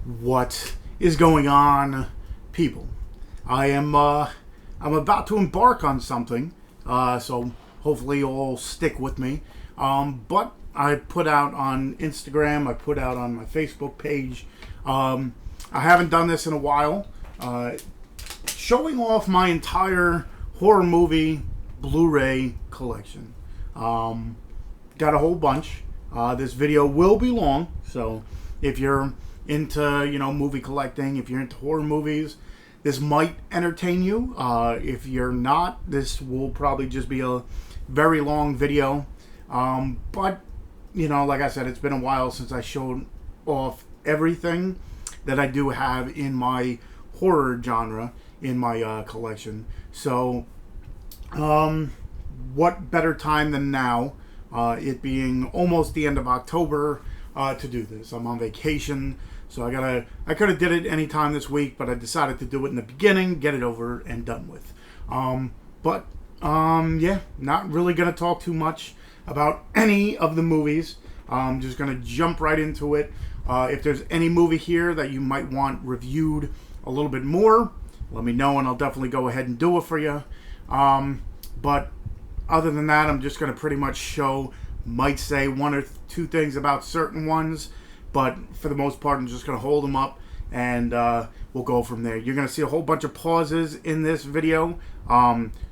What is going on, people? I'm about to embark on something, so hopefully you'll stick with me. But I put out on Instagram, I put out on my Facebook page. I haven't done this in a while. Showing off my entire horror movie Blu-ray collection. Got a whole bunch. This video will be long, so if you're into, movie collecting, if you're into horror movies, this might entertain you. If you're not, this will probably just be a very long video. But, like I said, it's been a while since I showed off everything that I do have in my horror genre in my collection. So, what better time than now, it being almost the end of October, to do this. I'm on vacation, so I could have did it any time this week, but I decided to do it in the beginning, get it over and done with. Yeah, not really going to talk too much about any of the movies. I'm just going to jump right into it. If there's any movie here that you might want reviewed a little bit more, let me know and I'll definitely go ahead and do it for you. But other than that, I'm just going to pretty much might say one or two things about certain ones, but for the most part, I'm just going to hold them up and we'll go from there. You're going to see a whole bunch of pauses in this video,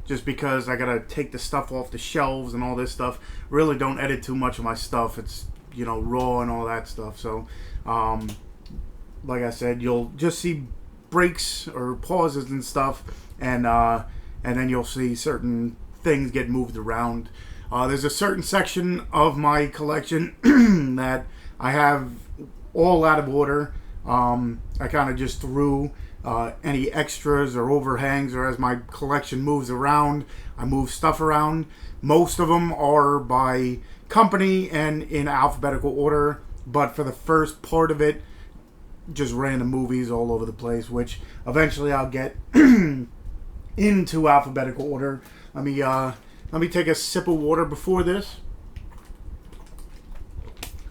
just because I got to take the stuff off the shelves and all this stuff. Really don't edit too much of my stuff. It's, raw and all that stuff. So, like I said, you'll just see breaks or pauses and stuff, and then you'll see certain things get moved around. There's a certain section of my collection that I have all out of order. I kind of just threw any extras or overhangs, or as my collection moves around, I move stuff around. Most of them are by company and in alphabetical order, but for the first part of it, just random movies all over the place, which eventually I'll get into alphabetical order. Let me take a sip of water before this,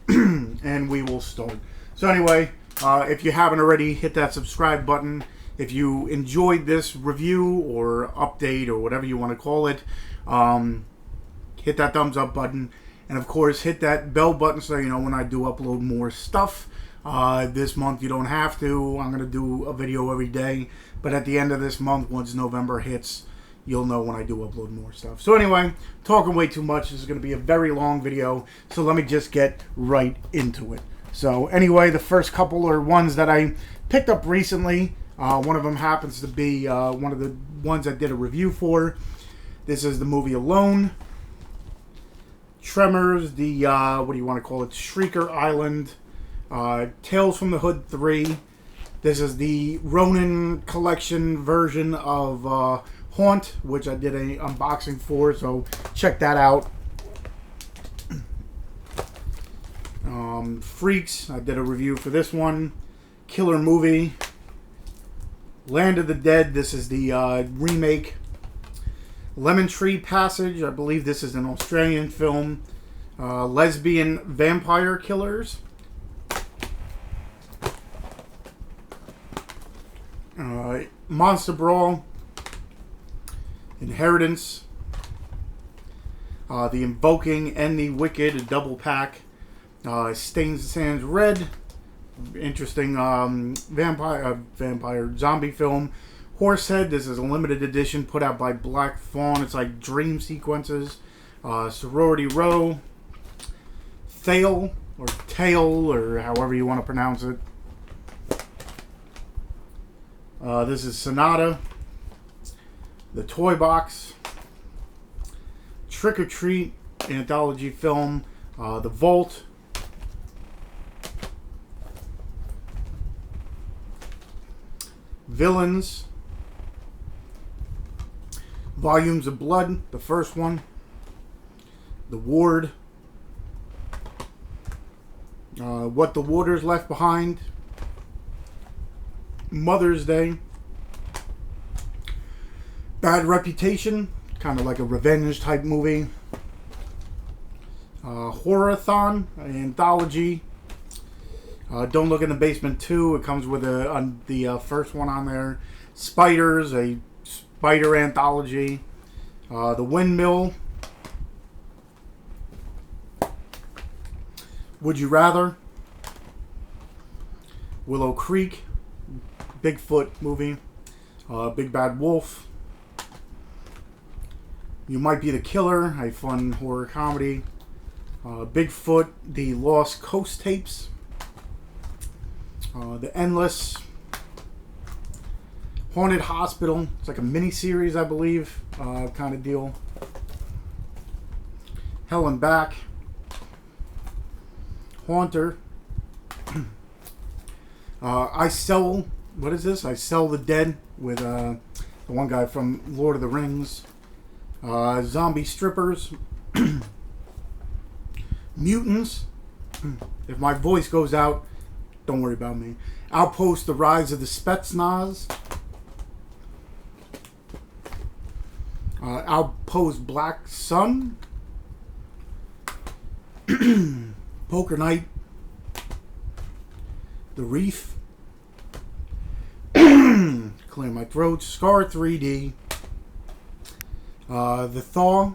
and we will start. So anyway, if you haven't already, hit that subscribe button. If you enjoyed this review or update or whatever you want to call it, hit that thumbs up button. And of course, hit that bell button so you know when I do upload more stuff. This month you don't have to. I'm going to do a video every day. But at the end of this month, once November hits, you'll know when I do upload more stuff. So anyway, talking way too much. This is going to be a very long video. So let me just get right into it. So anyway, the first couple are ones that I picked up recently. One of them happens to be one of the ones I did a review for. This is the movie Alone. Tremors, the, what do you want to call it? Shrieker Island. Tales from the Hood 3. This is the Ronin collection version of Haunt, which I did a unboxing for, so check that out. Freaks, I did a review for this one. Killer Movie. Land of the Dead, this is the remake. Lemon Tree Passage, I believe this is an Australian film. Lesbian Vampire Killers. Monster Brawl. Inheritance. The Invoking and the Wicked, a double pack. Stains the Sands Red. Interesting vampire zombie film. Horsehead, this is a limited edition put out by Black Fawn. It's like dream sequences. Sorority Row. Thale, or Tail, or however you want to pronounce it. This is Sonata. The Toy Box. Trick or Treat, anthology film. The Vault. Villains. Volumes of Blood, the first one. The Ward. What the Warders Left Behind. Mother's Day. Bad Reputation, kind of like a revenge type movie. Horror-thon, an anthology. Don't Look in the Basement 2. It comes with the first one on there. Spiders, a spider anthology. The Windmill. Would You Rather. Willow Creek. Bigfoot movie. Big Bad Wolf. You Might Be the Killer, a fun horror comedy. Bigfoot, The Lost Coast Tapes. The Endless. Haunted Hospital. It's like a mini-series, I believe, kind of deal. Hell and Back. Haunter. I Sell... What is this? I Sell the Dead with the one guy from Lord of the Rings. Zombie Strippers. Mutants. If my voice goes out, don't worry about me. Outpost, The Rise of the Spetsnaz. Outpost, Black Sun. Poker Night. The Reef. Clear my throat. Scar 3D. The Thaw.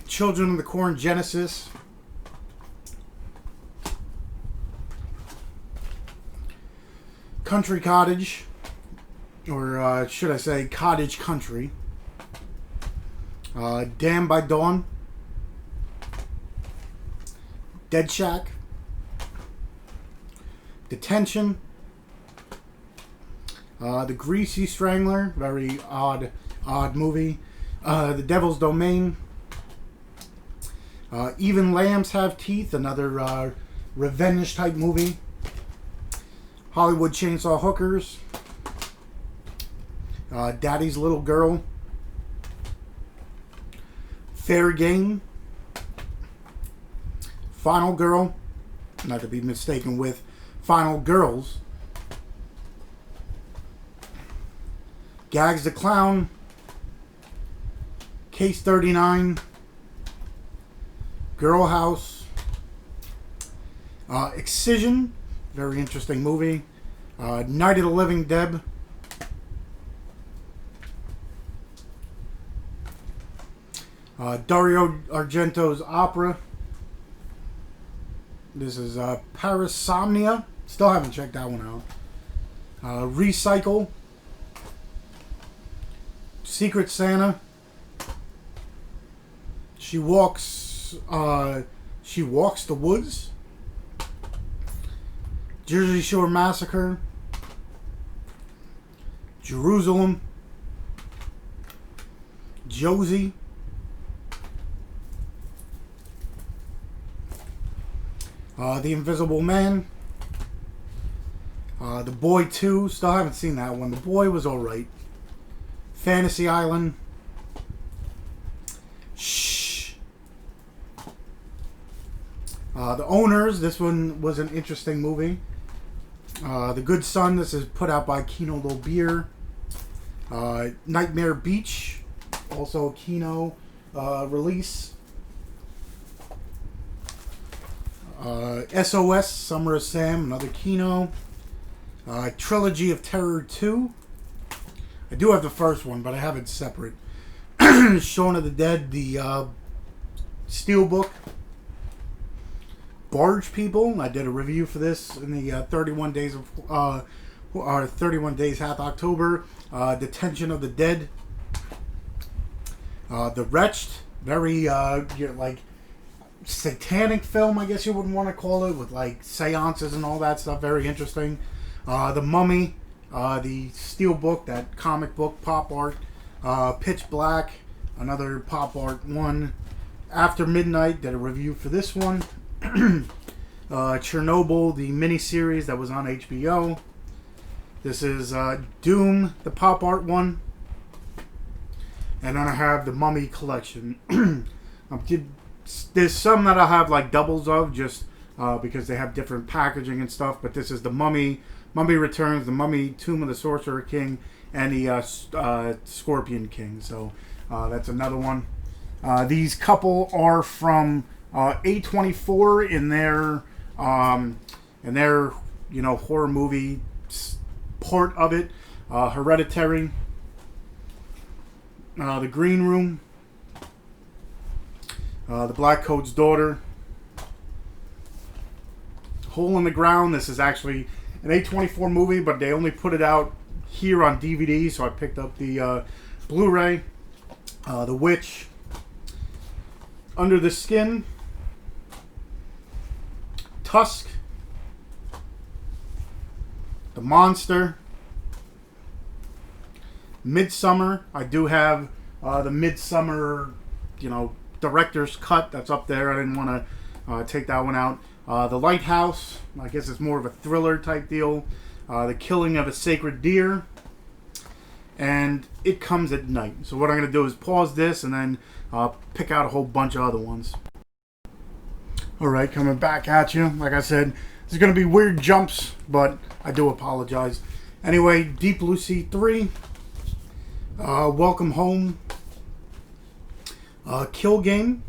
Children of the Corn Genesis. Country Cottage. Or should I say Cottage Country. Damned by Dawn. Dead Shack. Detention. The Greasy Strangler. Very odd movie. The Devil's Domain. Even Lambs Have Teeth. Another revenge type movie. Hollywood Chainsaw Hookers. Daddy's Little Girl. Fair Game. Final Girl. Not to be mistaken with Final Girls. Gags the Clown. Case 39. Girl House. Excision. Very interesting movie. Night of the Living Dead. Dario Argento's opera. This is Parasomnia. Still haven't checked that one out. Recycle. Secret Santa. She Walks the Woods. Jersey Shore Massacre. Jerusalem. Josie. The Invisible Man. The Boy 2. Still haven't seen that one. The Boy was alright. Fantasy Island. Shh. The Owners. This one was an interesting movie. The Good Son. This is put out by Kino Lorber. Nightmare Beach. Also a Kino release. SOS, Summer of Sam, another Kino. Trilogy of Terror 2. I do have the first one, but I have it separate. Shaun of the Dead, the Steelbook. Barge People. I did a review for this in the 31 Days of 31 Days Hath October. Detention of the Dead. The Wretched. Very like satanic film, I guess you would want to call it, with like seances and all that stuff. Very interesting. The Mummy. The Steelbook, that comic book pop art. Pitch Black, another pop art one. After Midnight, did a review for this one. Chernobyl, the miniseries that was on HBO. This is Doom, the pop art one. And then I have the Mummy collection. There's some that I have like doubles of, just because they have different packaging and stuff. But this is the Mummy Returns, the Mummy Tomb of the Sorcerer King, and the Scorpion King. So that's another one. These couple are from A24 in their and their horror movie part of it. Hereditary, The Green Room, The Black Coat's Daughter, Hole in the Ground. This is actually an A24 movie, but they only put it out here on DVD, so I picked up the Blu-ray. The Witch, Under the Skin, Tusk, The Monster, Midsummer. I do have the Midsummer, director's cut that's up there. I didn't want to take that one out. The Lighthouse, I guess it's more of a thriller type deal. The Killing of a Sacred Deer, and It Comes at Night. So what I'm going to do is pause this and then pick out a whole bunch of other ones. Alright, coming back at you. Like I said, there's going to be weird jumps, but I do apologize. Anyway, Deep Blue Sea 3, Welcome Home, Kill Game.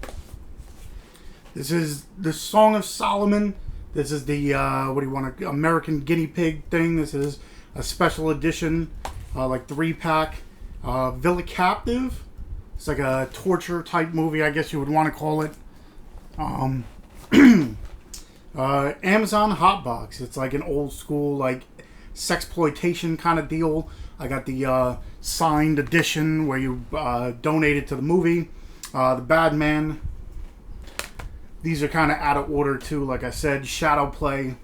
This is the Song of Solomon. This is the, American Guinea Pig thing. This is a special edition, like 3-pack. Villa Captive. It's like a torture type movie, I guess you would want to call it. Amazon Hotbox. It's like an old school, like, sexploitation kind of deal. I got the signed edition where you donate it to the movie. The Bad Man. These are kind of out of order too, like I said. Shadow Play.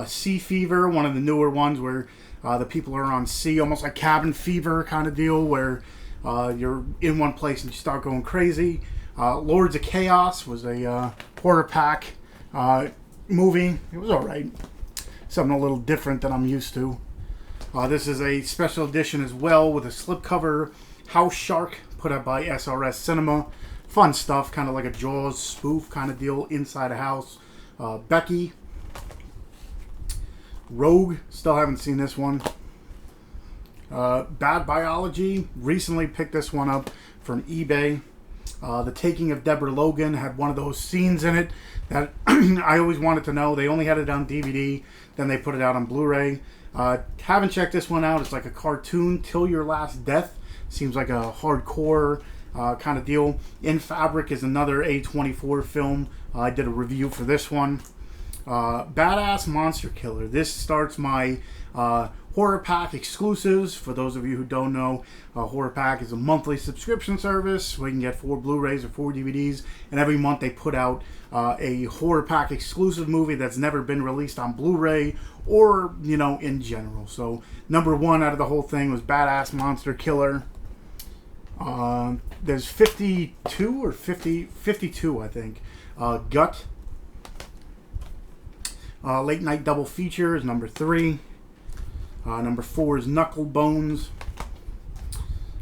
Sea Fever, one of the newer ones where the people are on sea, almost like Cabin Fever kind of deal, where you're in one place and you start going crazy. Lords of Chaos was a quarter pack movie. It was alright. Something a little different than I'm used to. This is a special edition as well with a slipcover House Shark put out by SRS Cinema. Fun stuff, kind of like a Jaws spoof kind of deal inside a house. Becky. Rogue, still haven't seen this one. Bad Biology, recently picked this one up from eBay. The Taking of Deborah Logan had one of those scenes in it that I always wanted to know. They only had it on DVD, then they put it out on Blu-ray. Haven't checked this one out. It's like a cartoon, Till Your Last Death. Seems like a hardcore kind of deal. In Fabric is another A24 film. I did a review for this one. Badass Monster Killer. This starts my Horror Pack exclusives. For those of you who don't know, Horror Pack is a monthly subscription service where you can get 4 Blu-rays or 4 DVDs, and every month they put out a Horror Pack exclusive movie that's never been released on Blu-ray or, in general. So number 1 out of the whole thing was Badass Monster Killer. There's 52 or 52, I think. Gut. Late Night Double Feature is number 3. Number 4 is Knuckle Bones.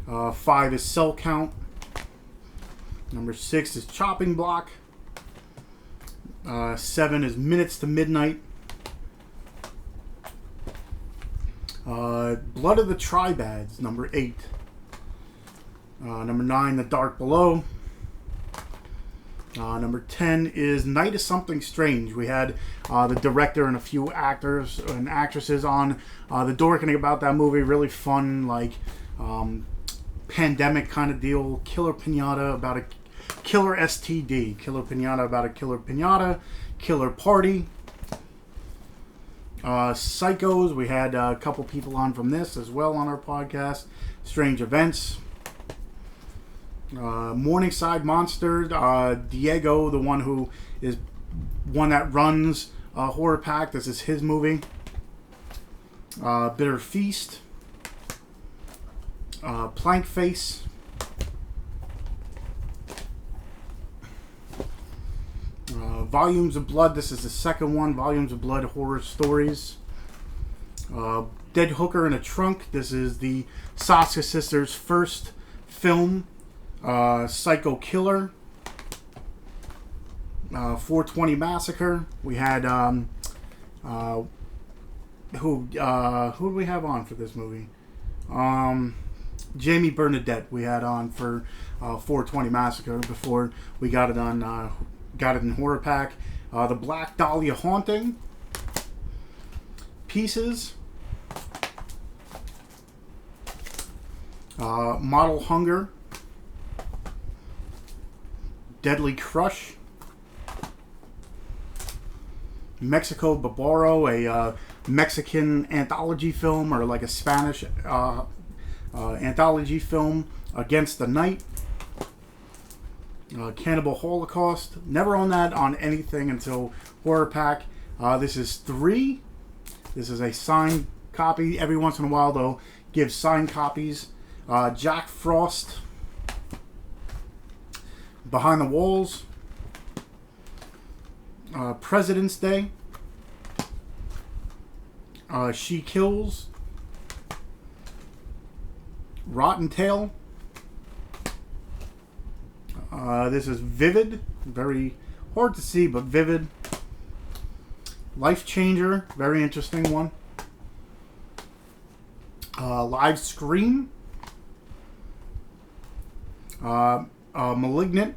5 is Cell Count. Number 6 is Chopping Block. 7 is Minutes to Midnight. Blood of the Tribads, number 8. Number 9, The Dark Below. Number 10 is Night of Something Strange. We had the director and a few actors and actresses on the Dorkening about that movie. Really fun, like pandemic kind of deal. Killer Pinata about a killer STD. Killer Pinata about a killer pinata. Killer Party. Psychos. We had a couple people on from this as well on our podcast. Strange Events. Morningside Monster, Diego, the one who is one that runs Horror Pack. This is his movie. Bitter Feast. Plank Face. Volumes of Blood. This is the second one. Volumes of Blood Horror Stories. Dead Hooker in a Trunk. This is the Saska Sisters' first film. Psycho Killer. 420 Massacre. We had who do we have on for this movie? Jamie Bernadette we had on for 420 Massacre before we got it on got it in horror pack. The Black Dahlia Haunting, Pieces, Model Hunger, Deadly Crush, Mexico Barbaro, a Mexican anthology film, or like a Spanish anthology film, Against the Night, Cannibal Holocaust. Never owned that on anything until horror pack. This is 3. This is a signed copy. Every once in a while, though, give signed copies. Jack Frost, Behind the Walls, President's Day, She Kills, Rotten Tail. This is Vivid, very hard to see, but vivid. Life Changer, very interesting one. Live Scream, Malignant,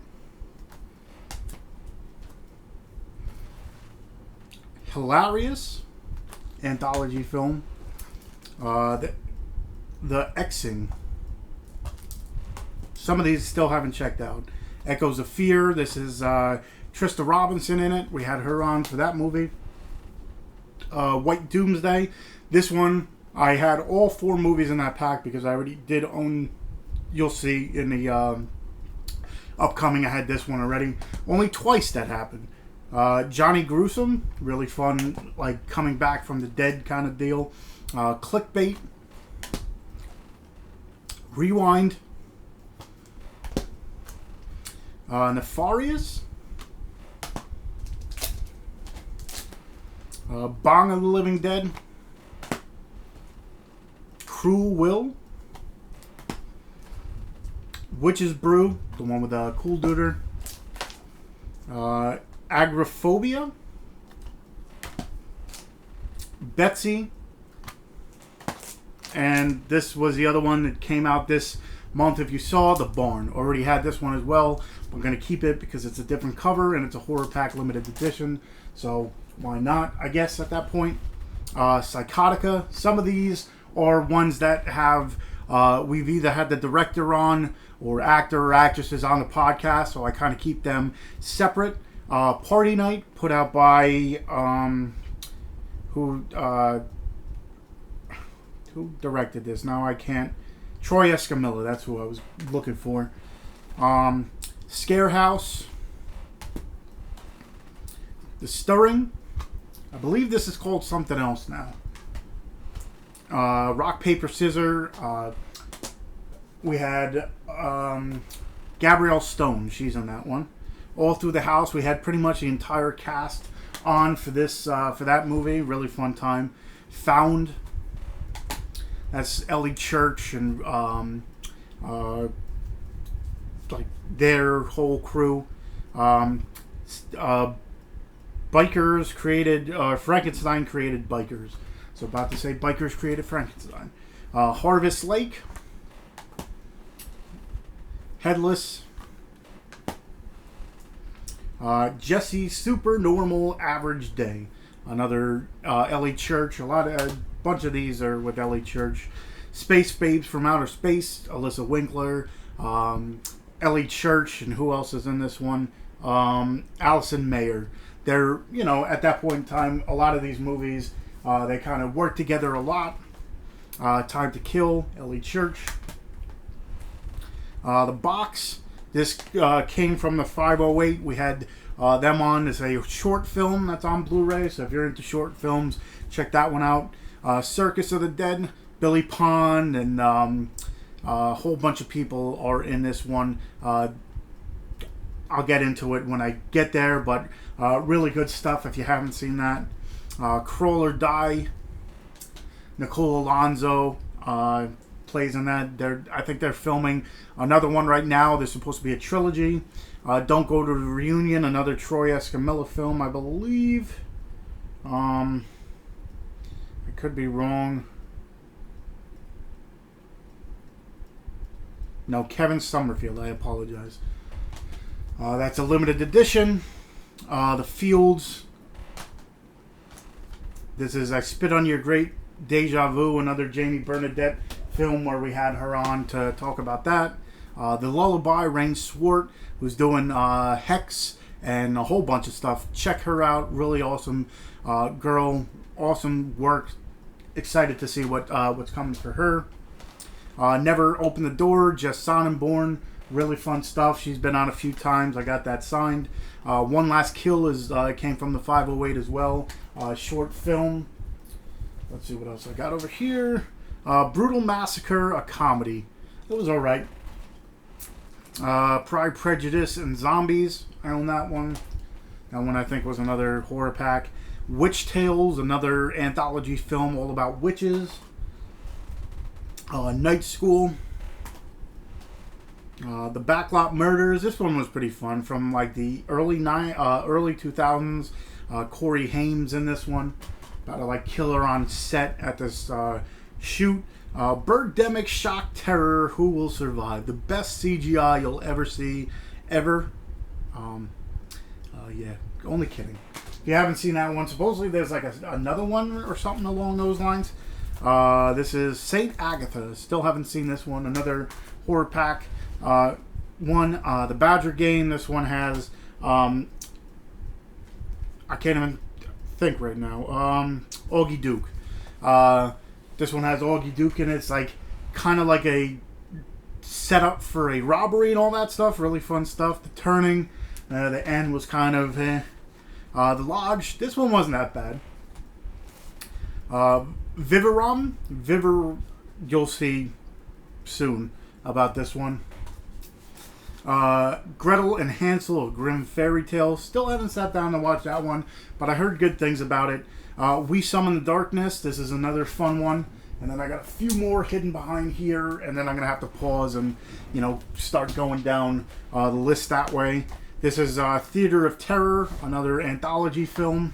Hilarious, anthology film. The Xing. Some of these still haven't checked out. Echoes of Fear. This is Trista Robinson in it. We had her on for that movie. White Doomsday. This one, I had all 4 movies in that pack because I already did own. You'll see in the upcoming, I had this one already. Only twice that happened. Johnny Gruesome, really fun, like coming back from the dead kind of deal. Clickbait. Rewind. Nefarious. Bong of the Living Dead. Cruel Will. Witch's Brew, the one with Cool Duder. Agoraphobia. Betsy. And this was the other one that came out this month. If you saw, The Barn. Already had this one as well. I'm going to keep it because it's a different cover and it's a horror pack limited edition. So why not, I guess, at that point. Psychotica. Some of these are ones that have we've either had the director on or actor or actresses on the podcast, so I kind of keep them separate. Party Night, put out by who directed this? Now I can't. Troy Escamilla, that's who I was looking for. Scare House. The Stirring. I believe this is called something else now. Rock, Paper, Scissor. We had Gabrielle Stone. She's on that one. All Through the House. We had pretty much the entire cast on for this for that movie. Really fun time. Found. That's Ellie Church and like their whole crew. Bikers created Frankenstein created Bikers. So about to say Bikers created Frankenstein. Harvest Lake. Headless. Jesse's Super Normal Average Day. Another Ellie Church. A bunch of these are with Ellie Church. Space Babes from Outer Space. Alyssa Winkler. Ellie Church. And who else is in this one? Allison Mayer. They're, at that point in time, a lot of these movies, they kind of work together a lot. Time to Kill. Ellie Church. The Box. This came from the 508. We had them on. It's a short film that's on Blu-ray. So if you're into short films, check that one out. Circus of the Dead. Billy Pond and a whole bunch of people are in this one. I'll get into it when I get there, but really good stuff if you haven't seen that. Crawl or Die. Nicole Alonso plays in that. I think they're filming another one right now. There's supposed to be a trilogy. Don't Go to the Reunion, another Troy Escamilla film, I believe. I could be wrong. No, Kevin Summerfield. I apologize. That's a limited edition. The Fields. This is I Spit on Your Grave, Deja Vu, another Jamie Bernadette film where we had her on to talk about that. The Lullaby, Rain Swart, who's doing Hex and a whole bunch of stuff. Check her out. Really awesome girl. Awesome work. Excited to see what's coming for her. Never Open the Door, Just Sonnenborn. Really fun stuff. She's been on a few times. I got that signed. One Last Kill is came from the 508 as well. Short film. Let's see what else I got over here. Brutal Massacre, a comedy. It was alright. Pride, Prejudice, and Zombies. I own that one. That one I think was another horror pack. Witch Tales, another anthology film all about witches. Night School. The Backlot Murders. This one was pretty fun. From like the early 2000s. Corey Haim's in this one. About a like killer on set at this shoot. Birdemic Shock Terror. Who Will Survive? The best CGI you'll ever see, ever. Yeah, only kidding. If you haven't seen that one, supposedly there's like another one or something along those lines. This is Saint Agatha. Still haven't seen this one. Another horror pack. The Badger Game. This one has I can't even think right now. Augie Duke. This one has Augie Duke in it. It's like kind of like a setup for a robbery and all that stuff. Really fun stuff. The Turning. The end was kind of The Lodge. This one wasn't that bad. Vivarum. You'll see soon about this one. Gretel and Hansel, a Grimm Fairy Tale. Still haven't sat down to watch that one, but I heard good things about it. We Summon the Darkness. This is another fun one. And then I got a few more hidden behind here, and then I'm going to have to pause and, start going down the list that way. This is Theater of Terror, another anthology film.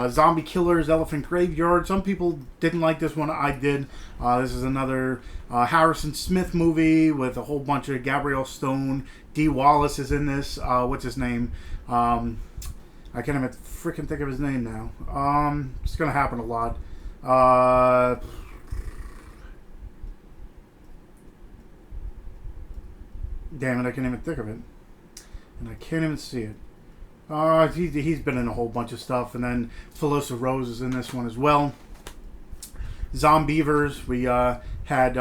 Zombie Killers, Elephant Graveyard. Some people didn't like this one. I did. This is another Harrison Smith movie with a whole bunch of Gabrielle Stone. Dee Wallace is in this. What's his name? I can't even freaking think of his name now. It's going to happen a lot. Damn it, I can't even think of it. And I can't even see it. He's been in a whole bunch of stuff. And then Philosopher Rose is in this one as well. Zombievers. We had...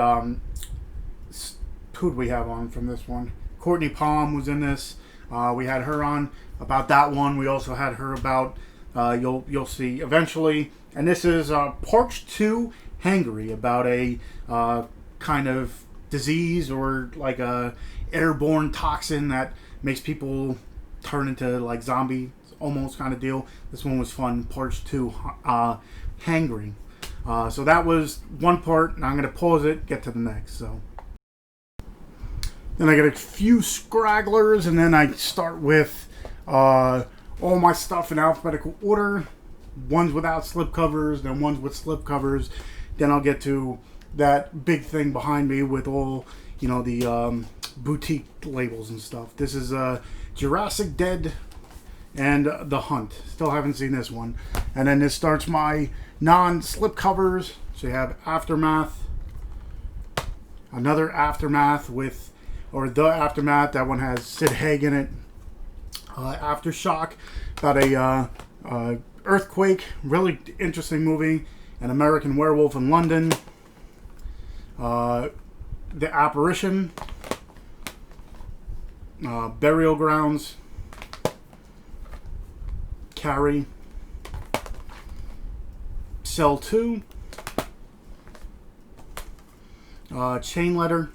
who'd we have on from this one? Courtney Palm was in this. We had her on about that one. We also had her about... you'll see eventually. And this is Parched 2 Hangary, about a kind of disease or like a airborne toxin that makes people turn into like zombie almost kind of deal. This one was fun. Parched 2 Hangry. So that was one part, and I'm going to pause it, get to the next. So then I get a few scragglers, and then I start with all my stuff in alphabetical order. Ones without slipcovers, then ones with slipcovers. Then I'll get to that big thing behind me with all, the boutique labels and stuff. This is Jurassic Dead and The Hunt. Still haven't seen this one. And then this starts my non-slipcovers. So you have Aftermath. Another Aftermath The Aftermath. That one has Sid Haig in it. Aftershock. About a earthquake. Really interesting movie. An American Werewolf in London. The Apparition. Burial Grounds. Carrie. Cell 2. Chain Letter.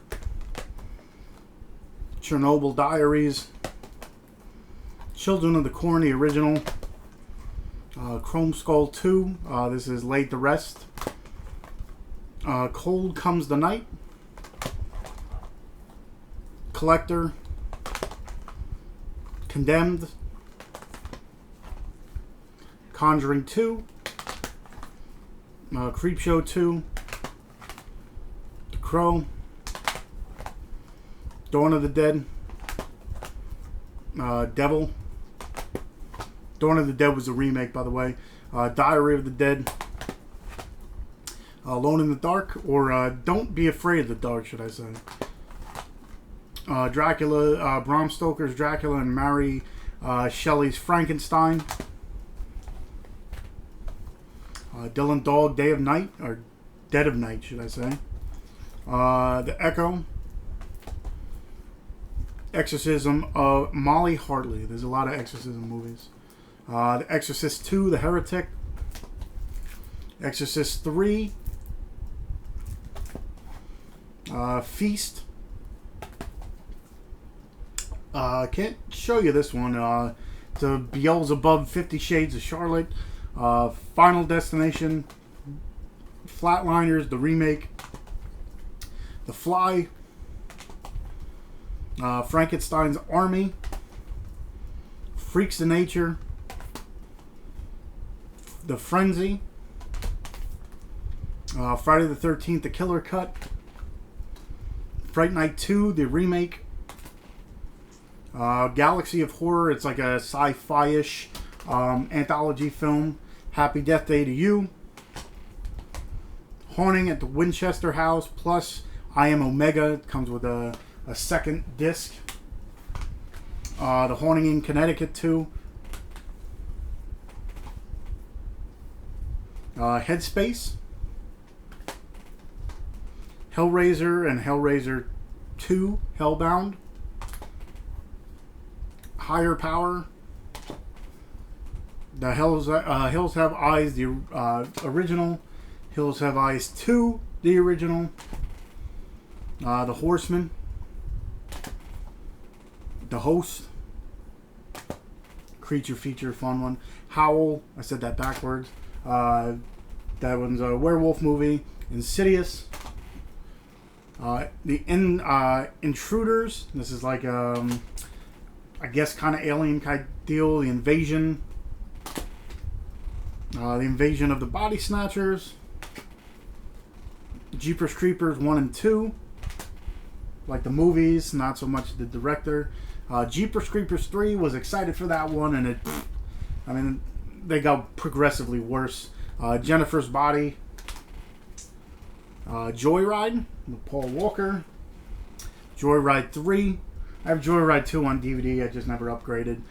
Chernobyl Diaries. Children of the Corn, the original. Chrome Skull 2. This is Laid to Rest. Cold Comes the Night. Collector. Condemned. Conjuring 2. Creepshow 2. The Crow. Dawn of the Dead. Devil. Dawn of the Dead was a remake, by the way. Diary of the Dead. Alone in the Dark, or Don't Be Afraid of the Dark, should I say. Dracula, Bram Stoker's Dracula and Mary Shelley's Frankenstein. Dylan Dog, Day of Night, or Dead of Night, should I say. The Echo. Exorcism of Molly Hartley. There's a lot of exorcism movies. The Exorcist 2, The Heretic. Exorcist 3. Feast. Can't show you this one. It's a Beelzebub, 50 Shades of Charlotte. Final Destination. Flatliners, the remake. The Fly. Frankenstein's Army. Freaks of Nature. The Frenzy. Friday the 13th, The Killer Cut. Fright Night 2, the remake. Galaxy of Horror, it's like a sci-fi-ish anthology film. Happy Death Day to You. Haunting at the Winchester House, plus I Am Omega. It comes with a second disc. The Haunting in Connecticut 2. Headspace. Hellraiser and Hellraiser 2, Hellbound. Higher Power. The Hills Have Eyes, the original. Hills Have Eyes 2, the original. The Horseman. The Host. Creature feature, fun one. Howl, I said that backwards. That one's a werewolf movie. Insidious. The Intruders. This is like I guess kind of alien kind deal. The Invasion. The Invasion of the Body Snatchers. Jeepers Creepers 1 and 2. Like the movies, not so much the director. Jeepers Creepers 3, was excited for that one, and they got progressively worse. Jennifer's Body. Joyride with Paul Walker. Joyride 3. I have Joyride 2 on DVD. I just never upgraded.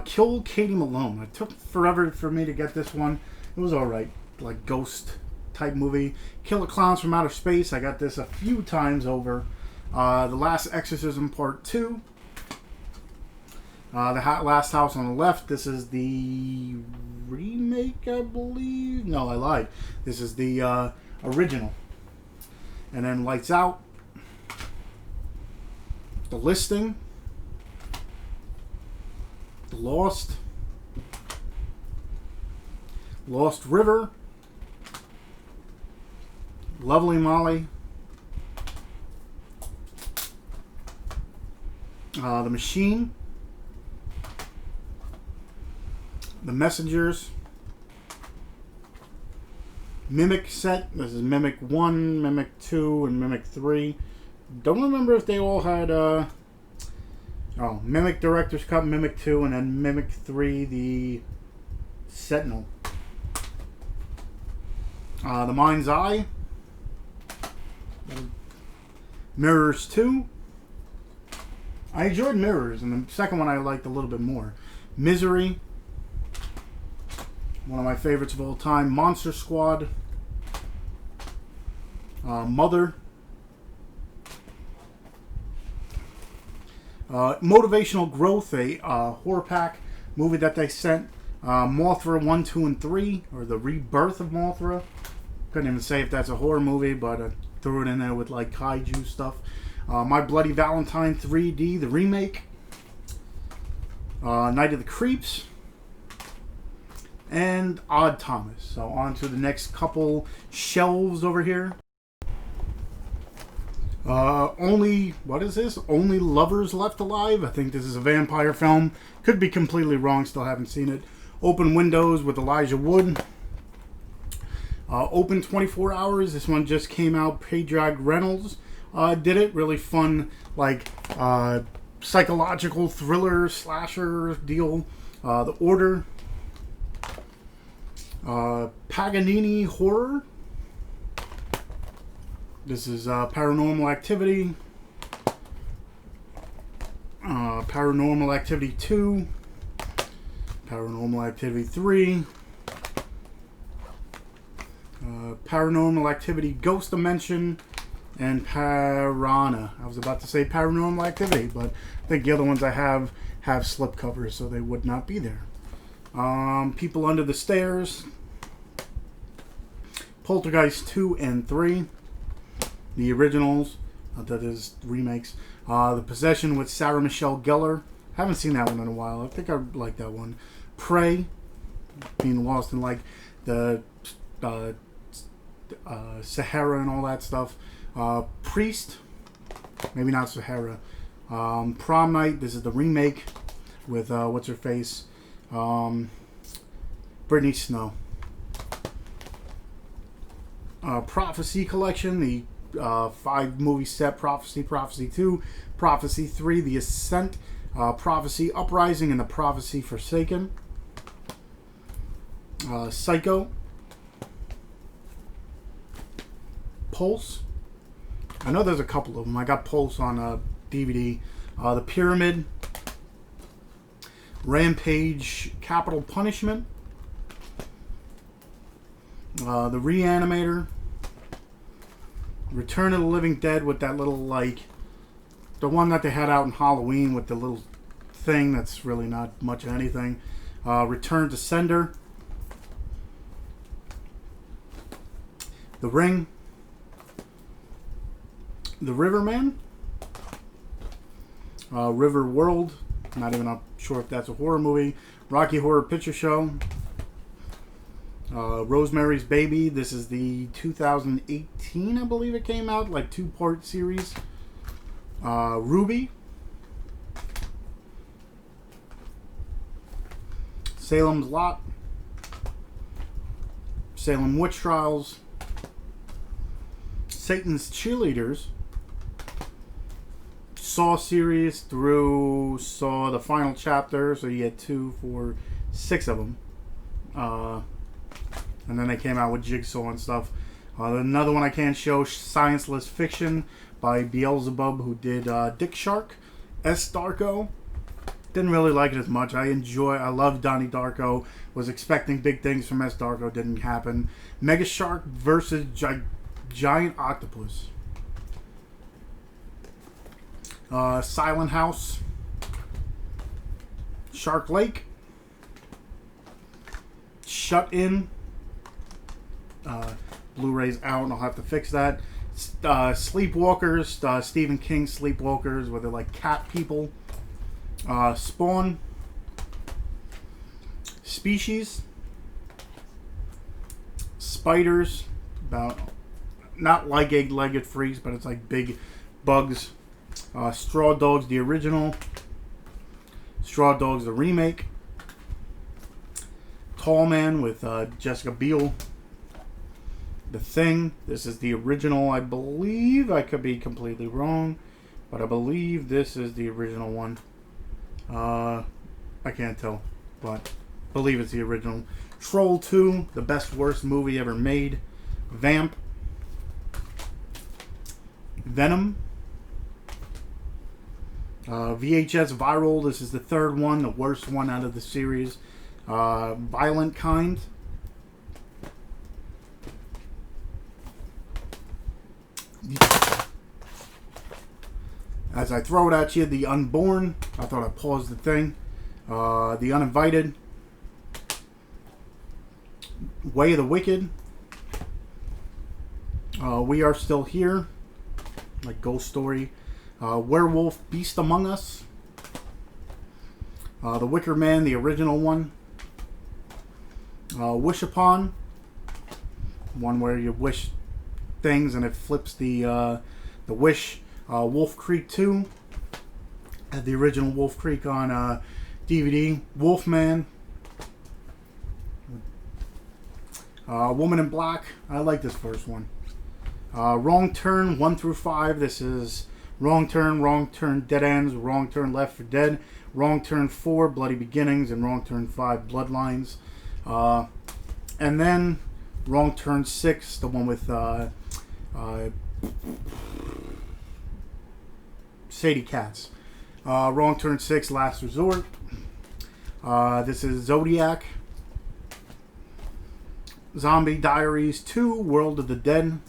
Kill Katie Malone. It took forever for me to get this one. It was alright. Like ghost type movie. Killer Clowns from Outer Space. I got this a few times over. The Last Exorcism Part 2. The Last House on the Left. This is the remake, I believe. No, I lied. This is the original. And then Lights Out. The Listing. The Lost. Lost River. Lovely Molly. The Machine. The Messengers. Mimic Set. This is Mimic 1, Mimic 2, and Mimic 3. Don't remember if they all had Mimic Director's Cut, Mimic 2, and then Mimic 3, the Sentinel. The Mind's Eye. Mirrors 2. I enjoyed Mirrors, and the second one I liked a little bit more. Misery. One of my favorites of all time. Monster Squad. Mother. Motivational Growth, a horror pack movie that they sent. Mothra 1, 2, and 3, or the rebirth of Mothra. Couldn't even say if that's a horror movie, but I threw it in there with like kaiju stuff. My Bloody Valentine 3D, the remake. Night of the Creeps. And Odd Thomas. So on to the next couple shelves over here. What is this? Only Lovers Left Alive. I think this is a vampire film. Could be completely wrong, still haven't seen it. Open Windows with Elijah Wood. Open 24 Hours. This one just came out. Pedro Reynolds did it. Really fun, like psychological thriller slasher deal. The Order. Paganini Horror. This is Paranormal Activity. Paranormal Activity 2. Paranormal Activity 3. Paranormal Activity Ghost Dimension. And Piranha. I was about to say Paranormal Activity, but I think the other ones I have slipcovers, so they would not be there. People Under the Stairs. Poltergeist 2 and 3. The originals. That is remakes. The Possession with Sarah Michelle Gellar. Haven't seen that one in a while. I think I like that one. Prey. Being lost in like the Sahara and all that stuff. Priest. Maybe not Sahara. Prom Night. This is the remake with what's her face? Brittany Snow. Prophecy Collection. The 5-movie set. Prophecy, Prophecy 2, Prophecy 3, The Ascent, Prophecy Uprising, and The Prophecy Forsaken. Psycho. Pulse. I know there's a couple of them. I got Pulse on DVD. The Pyramid. Rampage, Capital Punishment. The Reanimator. Return of the Living Dead with that little, like, the one that they had out in Halloween with the little thing that's really not much of anything. Return to Sender. The Ring. The Riverman. River World. Not even sure if that's a horror movie. Rocky Horror Picture Show. Rosemary's Baby. This is the 2018, I believe it came out, like 2-part series. Ruby. Salem's Lot. Salem Witch Trials. Satan's Cheerleaders. Saw series through Saw the final chapter, so you get 2, 4, 6 of them. And then they came out with Jigsaw and stuff. Another one I can't show, Scienceless Fiction by Beelzebub, who did Dick Shark. S. Darko. Didn't really like it as much. I love Donnie Darko. Was expecting big things from S. Darko. Didn't happen. Mega Shark versus Giant Octopus. Silent House. Shark Lake. Shut In. Blu-ray's out and I'll have to fix that. Sleepwalkers. Stephen King Sleepwalkers, where they're like cat people. Spawn. Species. Spiders. About not like egg-legged freaks, but it's like big bugs. Straw Dogs, the original. Straw Dogs, the remake. Tall Man with Jessica Biel. The Thing. This is the original, I believe. I could be completely wrong, but I believe this is the original one. I can't tell, but I believe it's the original. Troll 2, the best worst movie ever made. Vamp. Venom. VHS Viral. This is the third one, the worst one out of the series. Violent Kind. As I throw it at you, The Unborn. I thought I'd pause the thing. The Uninvited. Way of the Wicked. We Are Still Here. Like Ghost Story. Werewolf Beast Among Us. The Wicker Man, the original one. Wish Upon. One where you wish things and it flips the wish. Wolf Creek 2. Had the original Wolf Creek on DVD. Wolfman. Woman in Black. I like this first one. Wrong Turn 1 through 5. This is Wrong Turn, Dead Ends, Wrong Turn, Left for Dead, Wrong Turn 4, Bloody Beginnings, and Wrong Turn 5, Bloodlines. And then Wrong Turn 6, the one with Sadie Katz. Wrong Turn 6, Last Resort. This is Zodiac. Zombie Diaries 2, World of the Dead.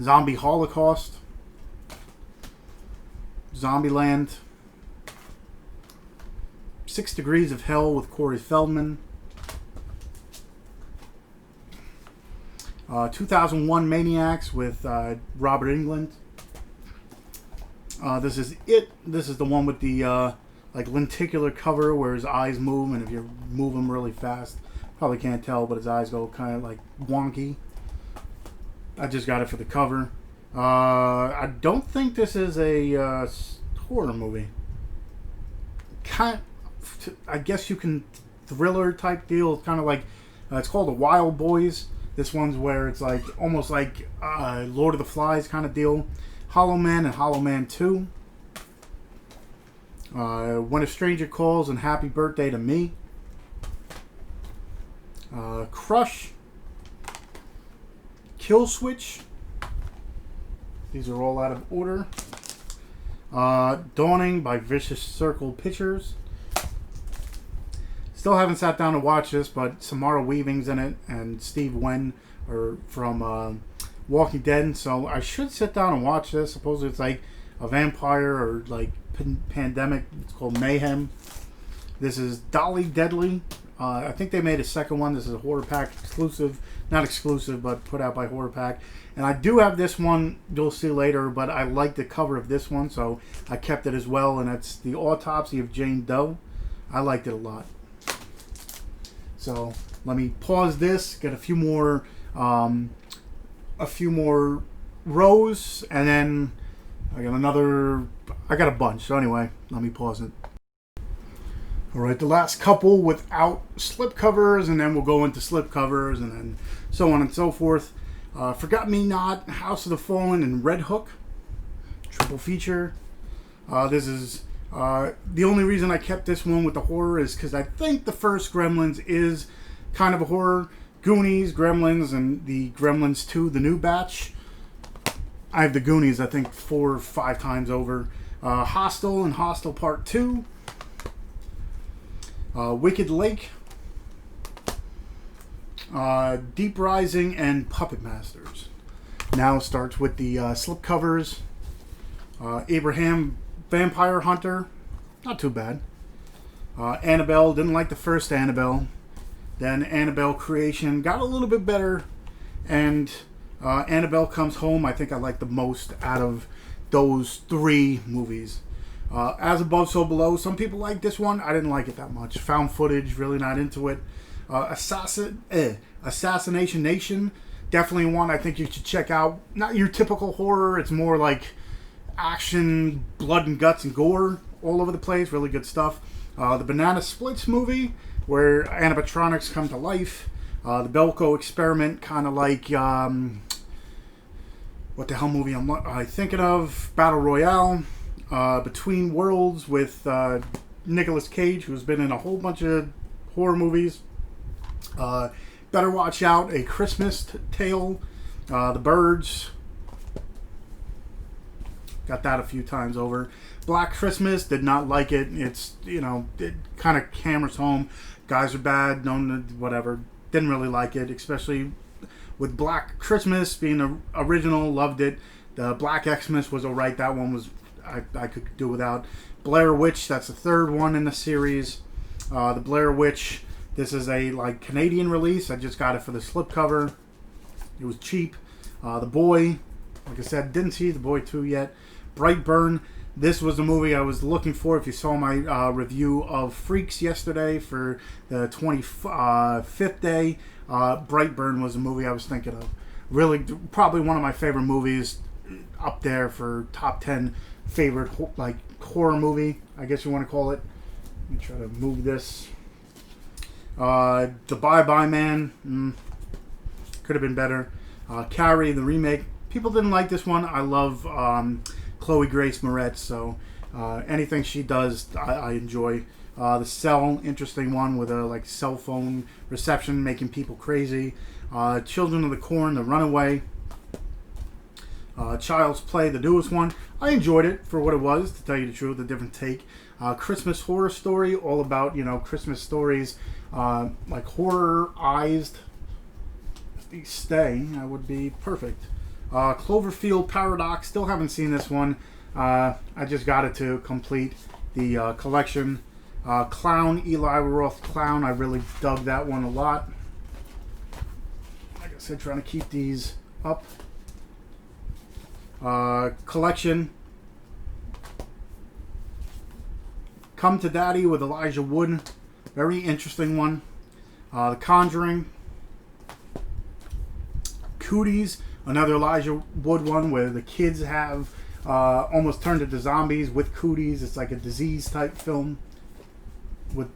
Zombie Holocaust. Zombieland. 6 Degrees of Hell with Corey Feldman. 2001 Maniacs with Robert Englund. This is it. This is the one with the like lenticular cover where his eyes move, and if you move them really fast, probably can't tell, but his eyes go kind of like wonky. I just got it for the cover. I don't think this is a horror movie. I guess you can thriller type deal. Kind of like it's called The Wild Boys. This one's where it's like almost like Lord of the Flies kind of deal. Hollow Man and Hollow Man 2. When a Stranger Calls and Happy Birthday to Me. Crush. Kill Switch. These are all out of order. Dawning by Vicious Circle Pictures. Still haven't sat down to watch this, but Samara Weaving's in it, and Steve Wen are from Walking Dead, so I should sit down and watch this. Supposedly it's like a vampire or like pandemic. It's called Mayhem. This is Dolly Deadly. I think they made a second one. This is a Horror Pack exclusive. Not exclusive, but put out by Horror Pack. And I do have this one, you'll see later, but I like the cover of this one, so I kept it as well, and it's The Autopsy of Jane Doe. I liked it a lot. So let me pause this, get a few more rows, and then I got a bunch. So anyway, let me pause it. All right, the last couple without slip covers, and then we'll go into slip covers, and then so on and so forth. Forgot Me Not, House of the Fallen, and Red Hook. Triple feature. This is the only reason I kept this one with the horror is because I think the first Gremlins is kind of a horror. Goonies, Gremlins, and the Gremlins 2, the new batch. I have the Goonies, I think, 4 or 5 times over. Hostel and Hostel Part 2. Wicked Lake. Deep Rising, and Puppet Masters. Now starts with the slipcovers. Abraham Vampire Hunter, not too bad. Annabelle, didn't like the first Annabelle. Then Annabelle Creation got a little bit better, and Annabelle Comes Home I think I like the most out of those 3 movies. As Above, So Below, some people like this one. I didn't like it that much. Found footage, really not into it. Assassination Nation, definitely one I think you should check out. Not your typical horror, it's more like action, blood and guts and gore all over the place. Really good stuff. The Banana Splits movie, where animatronics come to life. The Belko Experiment, kind of like what the hell movie am I thinking of? Battle Royale. Between Worlds with Nicolas Cage, who's been in a whole bunch of horror movies. Better Watch Out, A Christmas Tale. The Birds. Got that a few times over. Black Christmas, did not like it. It's, it kind of hammers home. Guys are bad, whatever. Didn't really like it, especially with Black Christmas being the original. Loved it. The Black Xmas was alright. That one was I could do without. Blair Witch, that's the 3rd one in the series. The Blair Witch, this is a Canadian release. I just got it for the slipcover. It was cheap. The Boy, like I said, didn't see The Boy 2 yet. Brightburn, this was the movie I was looking for. If you saw my review of Freaks yesterday for the 25th day, Brightburn was the movie I was thinking of. Really, probably one of my favorite movies, up there for top 10 favorite horror movie, I guess you want to call it. Let me try to move this. The Bye Bye Man, could have been better. Carrie, the remake, people didn't like this one. I love Chloe Grace Moretz, so anything she does I enjoy. The Cell, interesting one with a like cell phone reception making people crazy. Children of the Corn, The Runaway. Child's Play, the newest one. I enjoyed it for what it was, to tell you the truth, a different take. Christmas Horror Story, all about, Christmas stories, like horror-ized. If these stay, that would be perfect. Cloverfield Paradox, still haven't seen this one. I just got it to complete the collection. Clown, Eli Roth Clown, I really dug that one a lot. Like I said, trying to keep these up. Collection, Come to Daddy with Elijah Wood, very interesting one. The Conjuring, Cooties, another Elijah Wood one where the kids have almost turned into zombies with cooties. It's like a disease type film with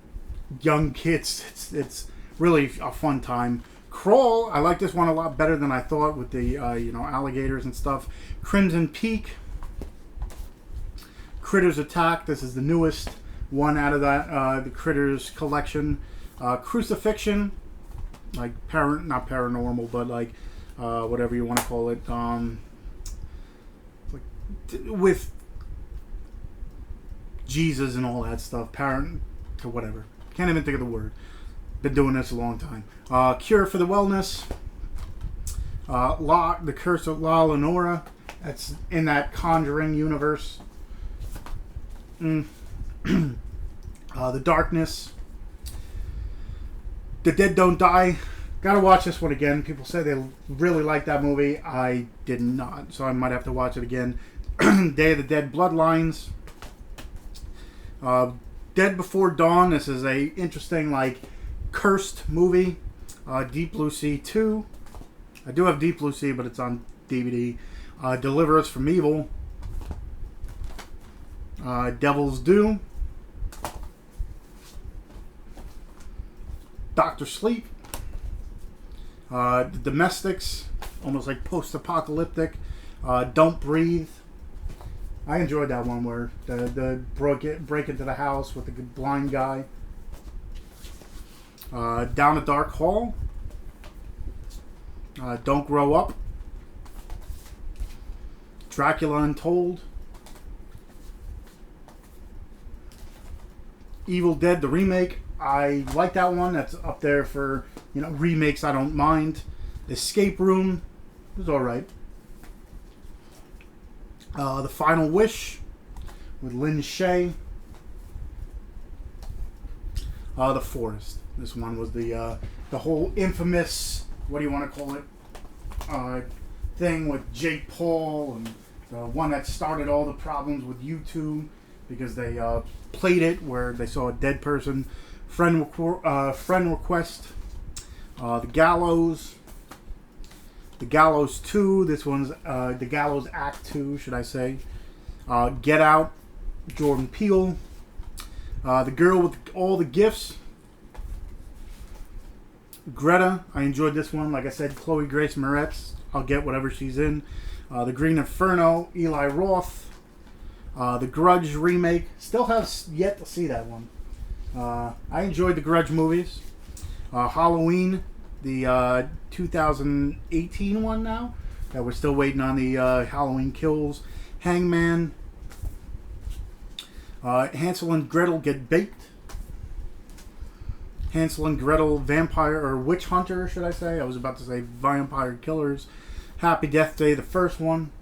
young kids. It's really a fun time. Crawl, I like this one a lot better than I thought with the alligators and stuff. Crimson Peak, Critters Attack. This is the newest one out of that the Critters collection. Crucifixion, like not paranormal, but like whatever you want to call it. With Jesus and all that stuff. Whatever. Can't even think of the word. Been doing this a long time. Cure for the Wellness. The Curse of La Lenora. That's in that Conjuring universe. The Darkness. The Dead Don't Die. Gotta watch this one again. People say they really like that movie. I did not, so I might have to watch it again. Day of the Dead Bloodlines. Dead Before Dawn. This is a interesting, like, cursed movie. Deep Blue Sea 2. I do have Deep Blue Sea, but it's on DVD. Deliver Us from Evil. Devil's Due. Dr. Sleep. The Domestics. Almost like post-apocalyptic. Don't Breathe. I enjoyed that one where the break into the house with the blind guy. Down a Dark Hall. Don't Grow Up. Dracula Untold. Evil Dead, the remake. I like that one. That's up there for, remakes I don't mind. Escape Room was alright. The Final Wish with Lynn Shay. The Forest. This one was the whole infamous, what do you want to call it, thing with Jake Paul, and the one that started all the problems with YouTube because they played it where they saw a dead person. Friend Request. The Gallows. The Gallows 2. This one's The Gallows Act 2, should I say. Get Out. Jordan Peele. The Girl with All the Gifts. Greta. I enjoyed this one. Like I said, Chloe Grace Moretz. I'll get whatever she's in. The Green Inferno. Eli Roth. The Grudge remake. Still have yet to see that one. I enjoyed the Grudge movies. Halloween. The 2018 one now. That we're still waiting on the Halloween Kills. Hangman. Hansel and Gretel Get Baked. Hansel and Gretel Vampire or Witch Hunter, should I say? I was about to say Vampire Killers. Happy Death Day, the first one.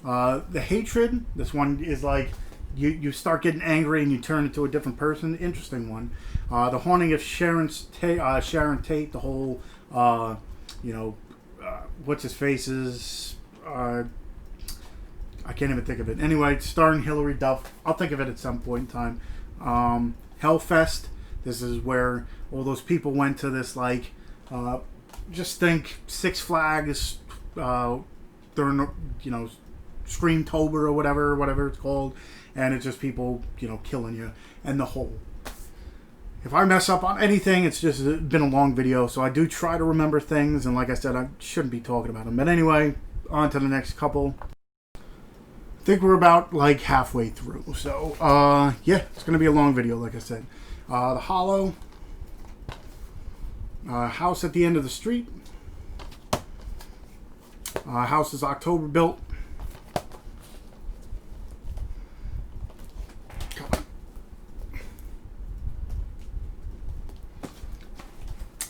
The Hatred. This one is like you start getting angry and you turn into a different person. Interesting one. The Haunting of Sharon Tate. The whole, what's his face's. I can't even think of it. Anyway, starring Hilary Duff. I'll think of it at some point in time. Hellfest. This is where all those people went to this, like, just think Six Flags during, Screamtober or whatever it's called. And it's just people, killing you. And the whole. If I mess up on anything, it's just been a long video. So I do try to remember things. And like I said, I shouldn't be talking about them. But anyway, on to the next couple. I think we're about like halfway through. So, yeah, it's going to be a long video, like I said. The Hollow. House at the End of the Street. House is October built.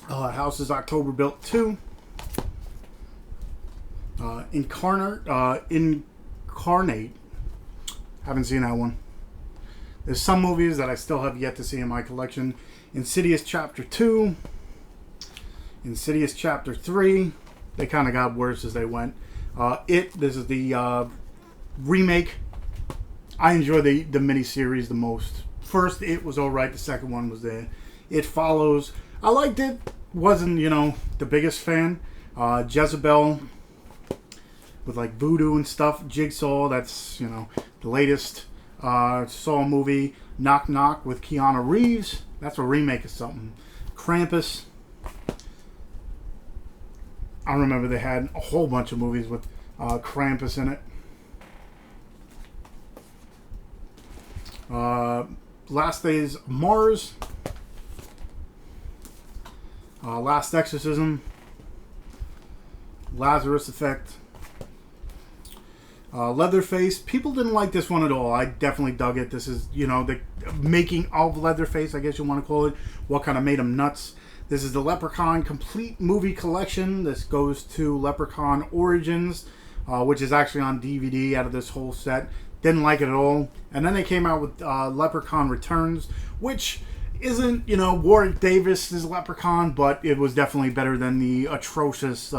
House is October built 2. Incarnate. Haven't seen that one. There's some movies that I still have yet to see in my collection. Insidious Chapter 2. Insidious Chapter 3. They kind of got worse as they went. This is the remake. I enjoy the miniseries the most. First, It was alright. The second one was there. It Follows. I liked it. Wasn't, the biggest fan. Jezebel with like voodoo and stuff. Jigsaw, that's, the latest Saw movie. Knock Knock with Keanu Reeves. That's a remake of something. Krampus. I remember they had a whole bunch of movies with Krampus in it. Last Days of Mars. Last Exorcism. Lazarus Effect. Leatherface. People didn't like this one at all. I definitely dug it. This is, the making of Leatherface, I guess you want to call it. What kind of made him nuts. This is the Leprechaun Complete Movie Collection. This goes to Leprechaun Origins, which is actually on DVD out of this whole set. Didn't like it at all. And then they came out with Leprechaun Returns, which isn't, Warwick Davis' Leprechaun, but it was definitely better than the atrocious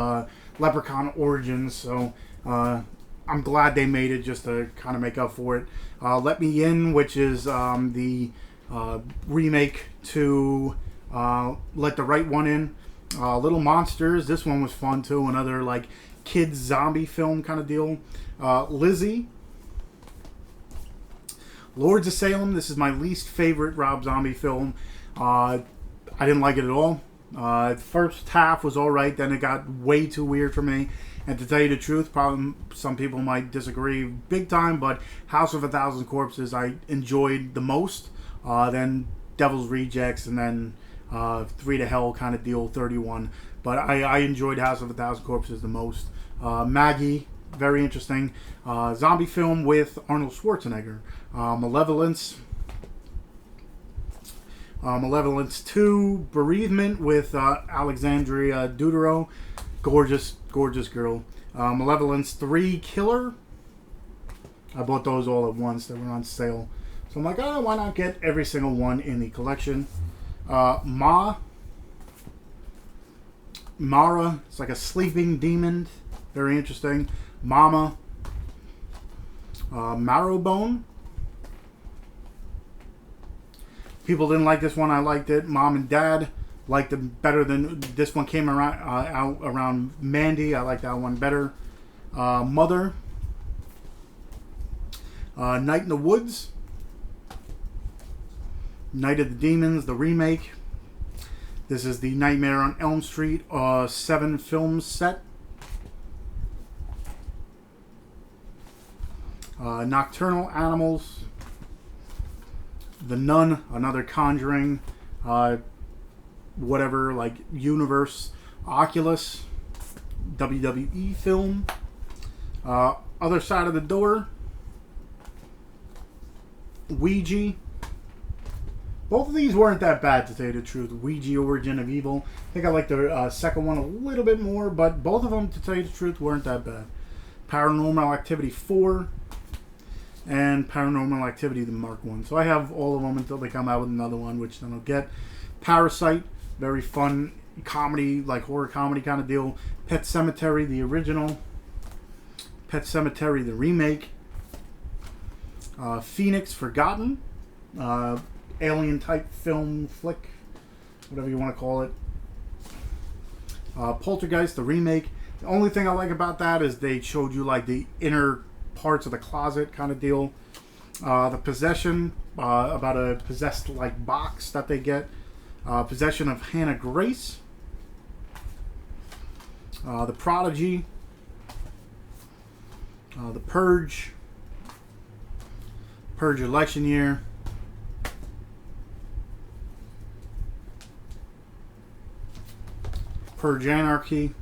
Leprechaun Origins. So I'm glad they made it just to kind of make up for it. Let Me In, which is the remake to Let the Right One In. Little Monsters. This one was fun too. Another like kids zombie film kind of deal. Lizzie. Lords of Salem. This is my least favorite Rob Zombie film. I didn't like it at all. The first half was alright, then it got way too weird for me. And to tell you the truth, probably some people might disagree big time, but House of a Thousand Corpses I enjoyed the most. Then Devil's Rejects, and then 3 to Hell kind of deal, 31. But I enjoyed House of a Thousand Corpses the most. Maggie, very interesting. Zombie film with Arnold Schwarzenegger. Malevolence. Malevolence 2, Bereavement with Alexandria Daddario. Gorgeous, gorgeous girl. Malevolence 3, Killer. I bought those all at once. They were on sale. So I'm like, why not get every single one in the collection? Mara. It's like a sleeping demon. Very interesting. Mama. Marrowbone. People didn't like this one. I liked it. Mom and Dad liked it better than this one. Came around out around Mandy. I like that one better. Mother. Night in the Woods. Night of the Demons, the remake. This is the Nightmare on Elm Street 7 film set. Nocturnal Animals. The Nun, another Conjuring, whatever, like universe. Oculus, WWE film. Other Side of the Door. Ouija. Both of these weren't that bad, to tell you the truth. Ouija, Origin of Evil. I think I like the second one a little bit more, but both of them, to tell you the truth, weren't that bad. Paranormal Activity 4. And Paranormal Activity, the Mark 1. So I have all of them until they come out with another one, which then I'll get. Parasite, very fun comedy, like horror comedy kind of deal. Pet Sematary, the original. Pet Sematary, the remake. Phoenix, Forgotten. Alien type film flick, whatever you want to call it. Poltergeist, the remake. The only thing I like about that is they showed you like the inner parts of the closet kind of deal. The Possession, about a possessed like box that they get. Possession of Hannah Grace. The Prodigy. The Purge. Purge election year. Purge Anarchy.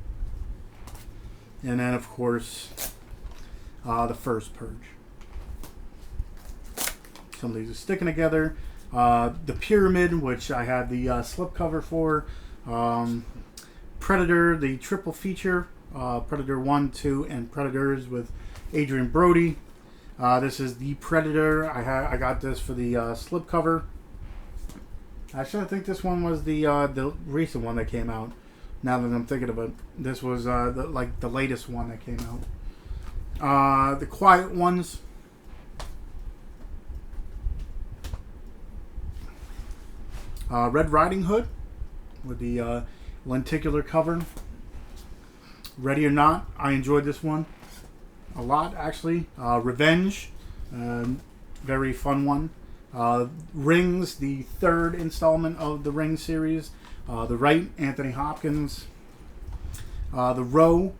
And then, of course, the first Purge. Some of these are sticking together. The Pyramid, which I had the slipcover for. Predator, the triple feature. Predator 1, 2, and Predators with Adrian Brody. This is the Predator. I got this for the slipcover. Actually, I think this one was the recent one that came out. Now that I'm thinking of it, this was the latest one that came out. The Quiet Ones. Red Riding Hood with the lenticular cover. Ready or Not, I enjoyed this one a lot, actually. Revenge, very fun one. Rings, the third installment of the Ring series. The Right, Anthony Hopkins. The Row,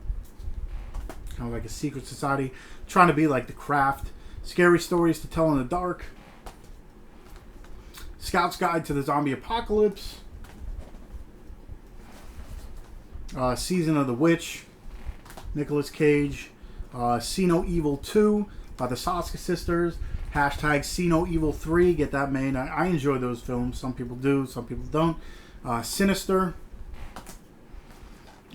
kind of like a secret society, trying to be like The Craft. Scary Stories to Tell in the Dark. Scout's Guide to the Zombie Apocalypse. Season of the Witch. Nicolas Cage. See No Evil 2 by the Soska Sisters. Hashtag See No Evil 3. Get that made. I enjoy those films. Some people do, some people don't. Sinister.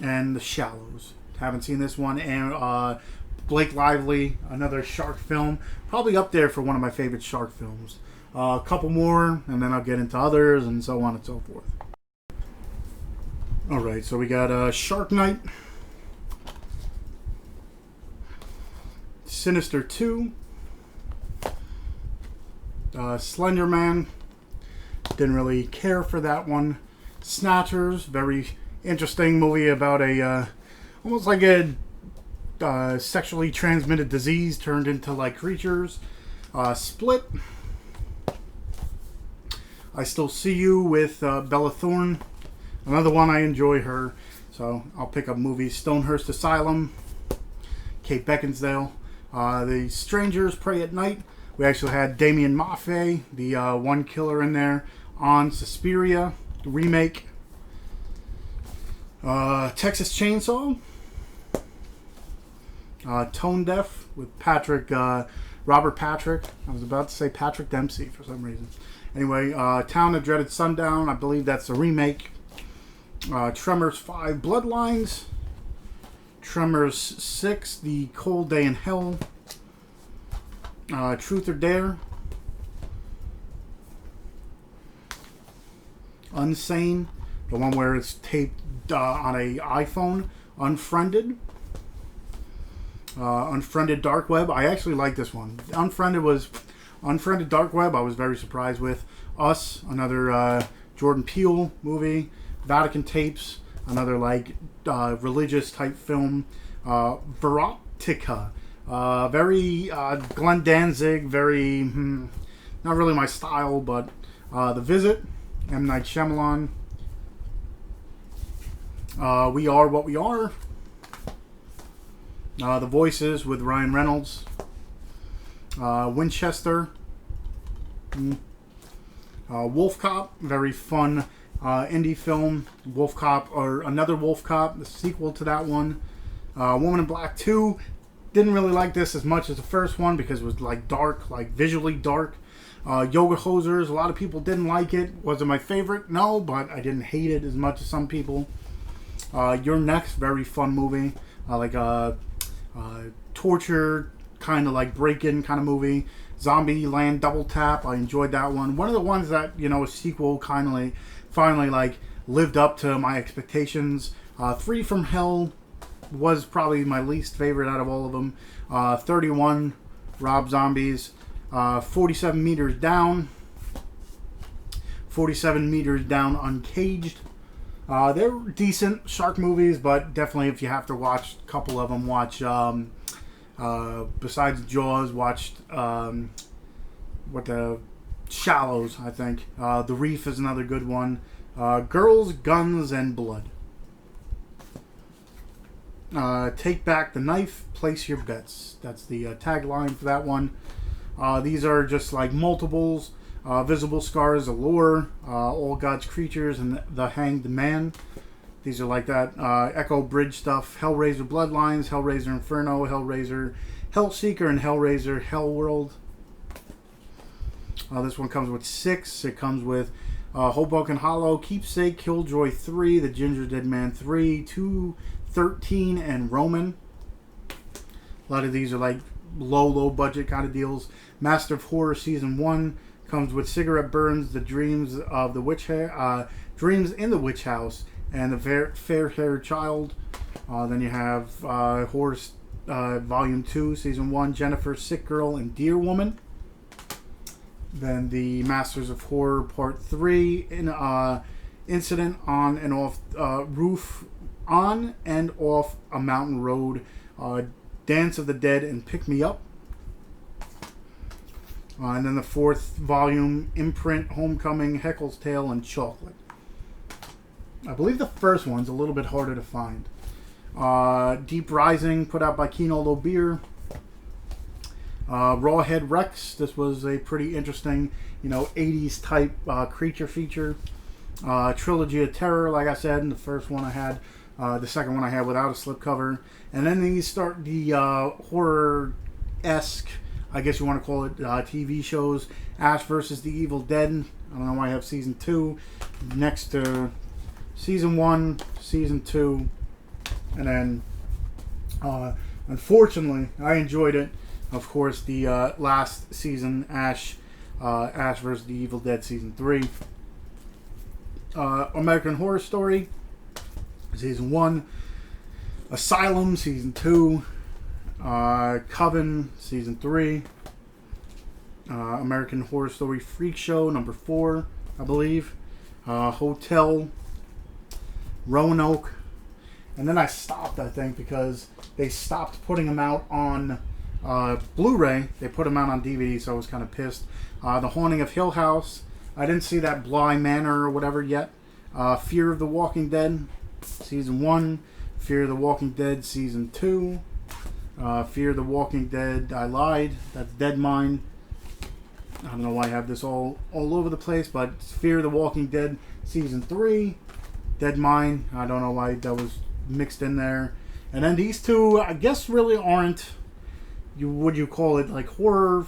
And The Shallows. Haven't seen this one. And Blake Lively, another shark film. Probably up there for one of my favorite shark films. A couple more, and then I'll get into others, and so on and so forth. Alright, so we got Shark Night. Sinister 2. Slender Man. Didn't really care for that one. Snatchers, very interesting movie about a almost like a sexually transmitted disease turned into like creatures. Split. I Still See You with Bella Thorne. Another one, I enjoy her, so I'll pick up movies. Stonehurst Asylum. Kate Beckinsale. The Strangers Pray at Night. We actually had Damien Maffei, the one killer in there, on Suspiria remake. Texas Chainsaw. Tone Deaf with Robert Patrick. I was about to say Patrick Dempsey for some reason. Anyway, Town of Dreaded Sundown. I believe that's a remake. Tremors 5 Bloodlines. Tremors 6 The Cold Day in Hell. Truth or Dare. Unsane. The one where it's taped on a iPhone. Unfriended. Unfriended Dark Web. I actually like this one. Unfriended Dark Web, I was very surprised with. Us, another Jordan Peele movie. Vatican Tapes, another like religious type film. Verotica, very Glenn Danzig, very not really my style, but The Visit, M. Night Shyamalan. We Are What We Are. The Voices with Ryan Reynolds. Winchester. Wolf Cop, very fun indie film. Wolf Cop, or Another Wolf Cop, the sequel to that one. Woman in Black 2. Didn't really like this as much as the first one because it was like dark, like visually dark. Yoga Hosers, a lot of people didn't like it. Was it my favorite? No, but I didn't hate it as much as some people. Your Next, very fun movie. Like a torture, kind of like break-in kind of movie. Zombie Land Double Tap, I enjoyed that one. One of the ones that, a sequel finally like lived up to my expectations. 3 from Hell was probably my least favorite out of all of them. 31, Rob Zombies. 47 Meters Down. 47 Meters Down Uncaged. They're decent shark movies, but definitely if you have to watch a couple of them, watch besides Jaws, watched The Shallows, I think. The Reef is another good one. Girls, Guns, and Blood. Take Back the Knife, Place Your Bets. That's the tagline for that one. These are just like multiples, visible scars, allure, all God's creatures, and the hanged man. These are like that. Echo Bridge stuff. Hellraiser Bloodlines, Hellraiser Inferno, Hellraiser Hellseeker, and Hellraiser Hellworld. This one comes with 6. It comes with Hoboken Hollow, Keepsake, Killjoy 3, The Ginger Dead Man 3, 2, 13, and Roman. A lot of these are like low budget kind of deals. Master of Horror Season 1 comes with Cigarette Burns, The Dreams of the Dreams in the Witch House, and The Fair-Haired Child. Then you have Horror Volume 2, Season 1, Jennifer, Sick Girl, and Dear Woman. Then the Masters of Horror Part 3, Incident on and off Roof, on and off a mountain road, Dance of the Dead, and Pick Me Up. And then the 4th volume, Imprint, Homecoming, Heckle's Tale, and Chocolate. I believe the first one's a little bit harder to find. Deep Rising, put out by Kino Lobir. Rawhead Rex. This was a pretty interesting, 80s type creature feature. Trilogy of Terror, like I said, and the first one I had. The second one I had without a slipcover. And then these start the horror-esque, I guess you want to call it, TV shows. Ash vs. the Evil Dead. I don't know why I have Season 2 next to Season 1, Season 2. And then, unfortunately, I enjoyed it. Of course, the last season, Ash vs. the Evil Dead Season 3. American Horror Story, Season 1. Asylum, Season 2. Coven, Season 3. American Horror Story Freak Show, number 4, I believe. Hotel, Roanoke. And then I stopped, I think, because they stopped putting them out on Blu-ray. They put them out on DVD, so I was kind of pissed. The Haunting of Hill House. I didn't see that Bly Manor or whatever yet. Fear of the Walking Dead, Season 1. Fear of the Walking Dead, Season 2. Fear of the Walking Dead, I lied. That's Dead Mine. I don't know why I have this all over the place, but Fear of the Walking Dead, Season 3. Dead Mine. I don't know why that was mixed in there. And then these two, I guess, really aren't, would you call it, like horror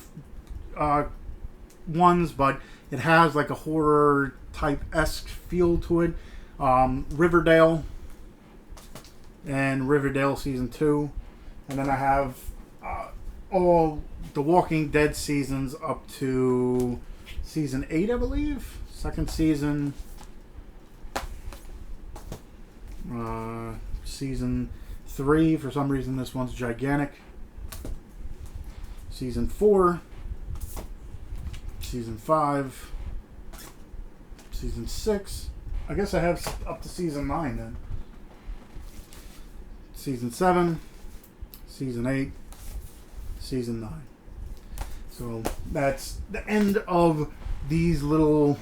ones, but it has like a horror type-esque feel to it. Riverdale and Riverdale Season 2. And then I have all the Walking Dead seasons up to Season 8, I believe. Second season. Season 3, for some reason this one's gigantic. Season 4. Season 5. Season 6. I guess I have up to Season 9 then. Season 7. Season 8. Season 9. So that's the end of these little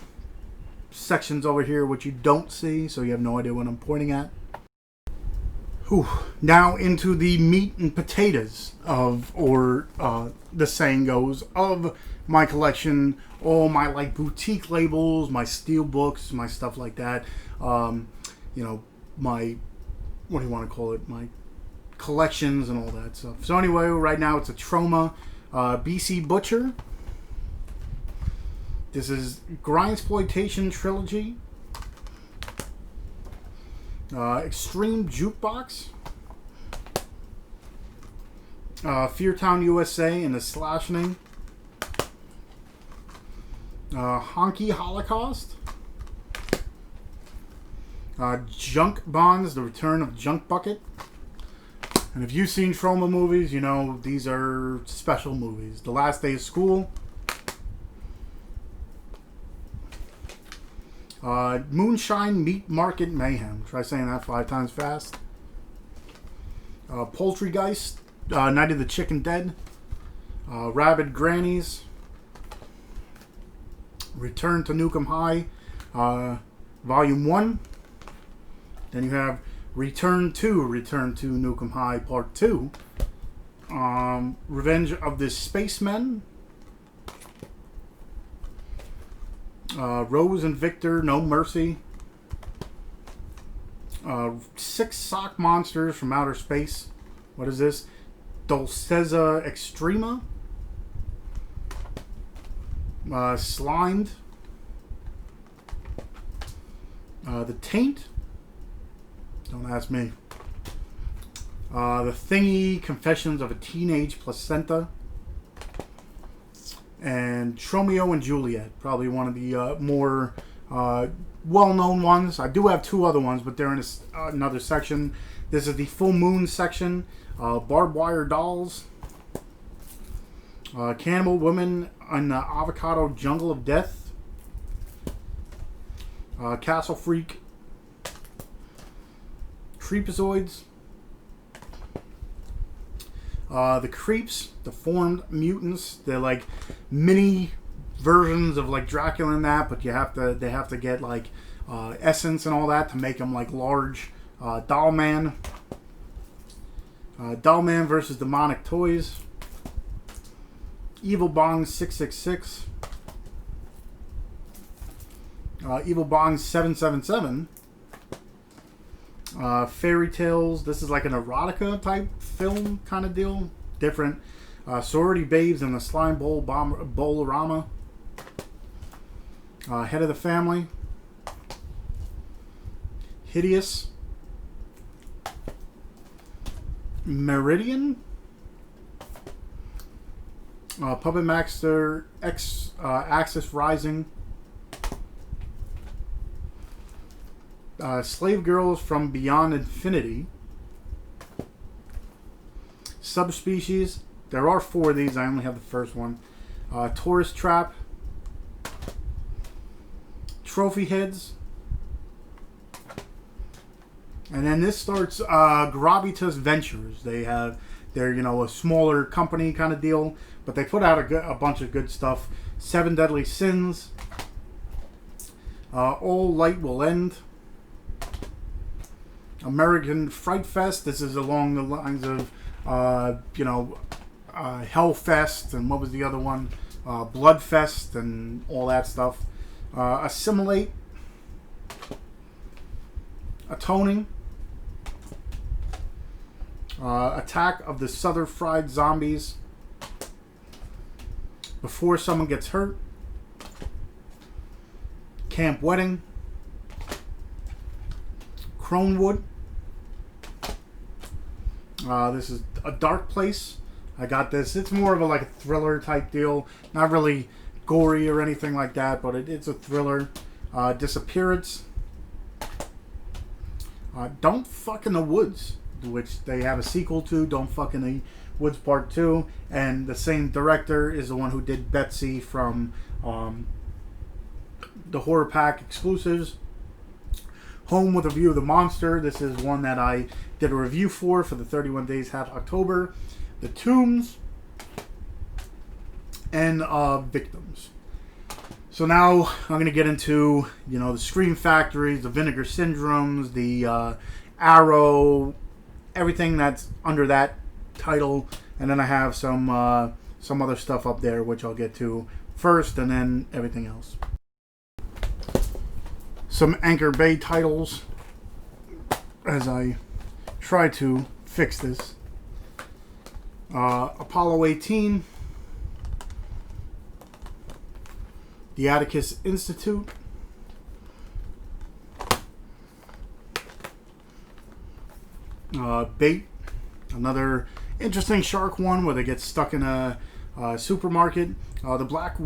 sections over here, which you don't see, so you have no idea what I'm pointing at. Whew. Now into the meat and potatoes of, or the saying goes, of my collection. All my like boutique labels, my Steelbooks, my stuff like that. My, what do you want to call it? My collections and all that stuff. So anyway, right now it's a Troma BC Butcher. This is Grindsploitation Trilogy. Extreme Jukebox. Feartown USA and the Slashing. Honky Holocaust. Junk Bonds, The Return of Junk Bucket. And if you've seen Troma movies, you know these are special movies. The Last Day of School. Moonshine Meat Market Mayhem. Try saying that 5 times fast. Poultrygeist. Night of the Chicken Dead. Rabid Grannies. Return to Nukem High. Volume 1. Then you have Return to Nukem High Part 2. Revenge of the Spacemen. Rose and Victor, No Mercy. 6 sock monsters from outer space. What is this? Dulceza Extrema. Slimed. The Taint. Don't ask me. The Thingy, Confessions of a Teenage Placenta. And Tromeo and Juliet. Probably one of the more well-known ones. I do have 2 other ones, but they're in another section. This is the Full Moon section. Barbed Wire Dolls. Cannibal Women in the Avocado Jungle of Death. Castle Freak. Creepazoids. The Creeps, Deformed Mutants. They're like mini versions of like Dracula and that, but they have to get like essence and all that to make them like large. Dollman. Dollman versus Demonic Toys. Evil Bong 666. Evil Bong 777. Fairy Tales. This is like an erotica type film kind of deal. Different. Sorority Babes and the Slime Bowl-orama. Head of the Family. Hideous. Meridian. Puppet Master Axis Rising. Slave Girls from Beyond Infinity. Subspecies. There are 4 of these. I only have the first one. Tourist Trap. Trophy Heads. And then this starts Gravitas Ventures. They're a smaller company kind of deal, but they put out a bunch of good stuff. 7 Deadly Sins. All Light Will End. American Fright Fest. This is along the lines of Hellfest, and what was the other one? Bloodfest and all that stuff. Assimilate. Atoning. Attack of the Southern Fried Zombies. Before Someone Gets Hurt. Camp Wedding. Cronewood. This is A Dark Place. I got this. It's more of a thriller type deal. Not really gory or anything like that, but it's a thriller. Disappearance. Don't Fuck in the Woods, which they have a sequel to. Don't Fuck in the Woods Part 2. And the same director is the one who did Betsy from the Horror Pack exclusives. Home with a View of the Monster. This is one that I did a review for the 31 Days Hat October. The Tombs. And Victims. So now I'm going to get into, the Scream Factories, the Vinegar Syndromes, the Arrow, everything that's under that title. And then I have some other stuff up there, which I'll get to first, and then everything else. Some Anchor Bay titles as I try to fix this. Apollo 18. The Atticus Institute. Bait. Another interesting shark one where they get stuck in a supermarket. The Black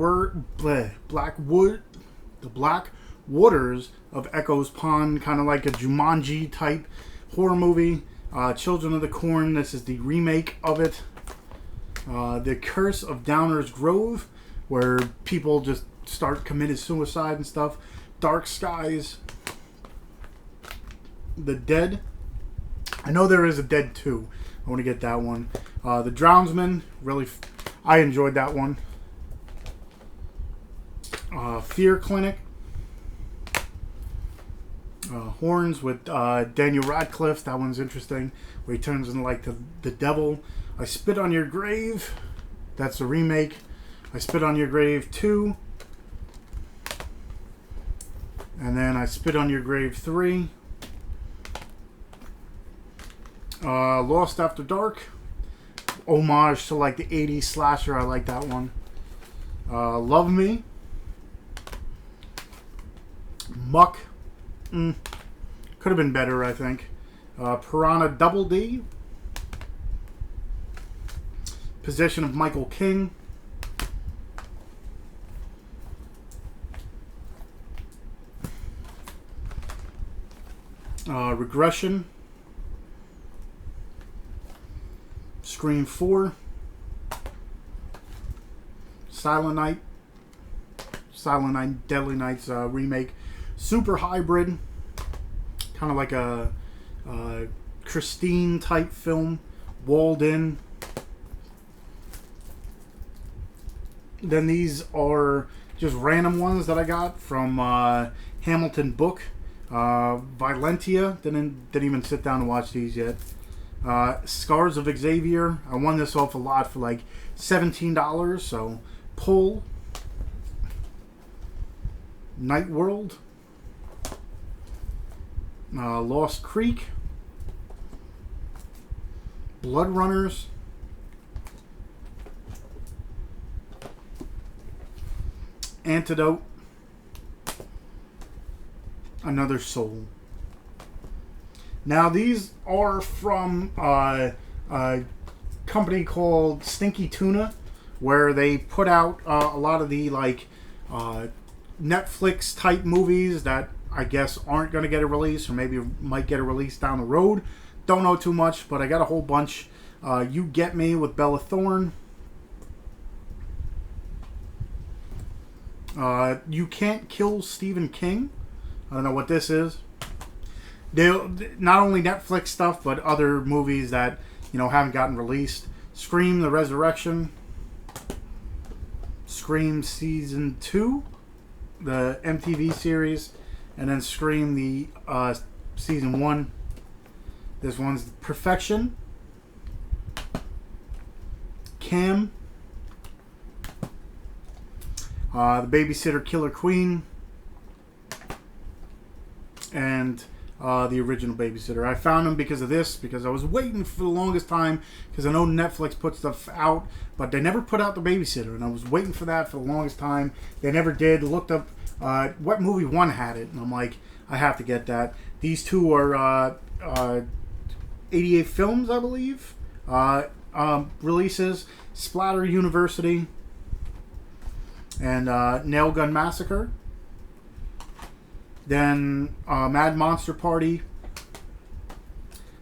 Waters of Echo's Pond, kind of like a Jumanji type horror movie. Children of the Corn, this is the remake of it. The Curse of Downers Grove, where people just start committing suicide and stuff. Dark Skies. The Dead. I know there is a Dead 2. I want to get that one. The Drownsman, really, I enjoyed that one. Fear Clinic. Horns with Daniel Radcliffe. That one's interesting, where he turns into the devil. I Spit on Your Grave. That's a remake. I Spit on Your Grave 2. And then I Spit on Your Grave 3. Lost After Dark. Homage to like the 80s slasher. I like that one. Love Me. Muck. Could have been better, I think. Piranha Double D. Possession of Michael King. Regression. Scream 4. Silent Night. Silent Night, Deadly Nights remake. Super Hybrid. Kind of like a Christine type film. Walled In. Then these are just random ones that I got from Hamilton Book. Violentia. Didn't even sit down to watch these yet. Scars of Xavier. I won this off a lot for like $17. So, Pull. Night World. Lost Creek. Blood Runners. Antidote. Another Soul. Now these are from a company called Stinky Tuna, where they put out a lot of the like Netflix type movies that I guess aren't going to get a release, or maybe might get a release down the road. Don't know too much, but I got a whole bunch. You Get Me with Bella Thorne. You Can't Kill Stephen King. I don't know what this is. Not only Netflix stuff, but other movies that, haven't gotten released. Scream the Resurrection. Scream Season 2. The MTV series. And then Scream the Season 1. This one's Perfection. Cam. The Babysitter Killer Queen. And the original Babysitter. I found them because of this, because I was waiting for the longest time, because I know Netflix put stuff out, but they never put out the Babysitter, and I was waiting for that for the longest time. They never did. Looked up what movie one had it, and I'm like, I have to get that. These two are 88 Films, I believe, releases. Splatter University and Nail Gun Massacre. Then Mad Monster Party.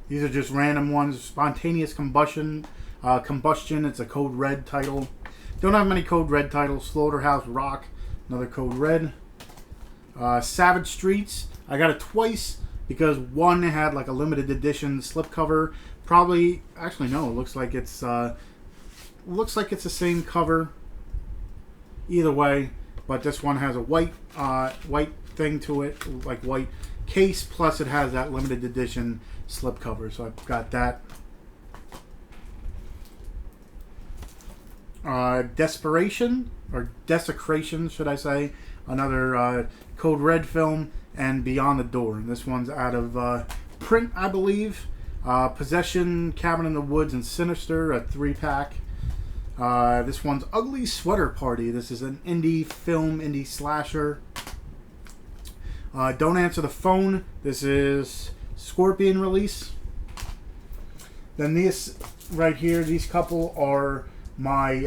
These are just random ones. Spontaneous Combustion. It's a Code Red title. Don't have many Code Red titles. Slaughterhouse Rock. Another Code Red. Savage Streets. I got it twice because one had like a limited edition slipcover. Probably, actually no. It looks like it's the same cover. Either way, but this one has a white thing to it, like white case, plus it has that limited edition slipcover, so I've got that. Desperation, or Desecration should I say, another Code Red film, and Beyond the Door, and this one's out of print, I believe. Possession, Cabin in the Woods, and Sinister, a 3-pack. This one's Ugly Sweater Party. This is an indie film, indie slasher. Don't Answer the Phone. This is Scorpion release. Then this right here, these couple are my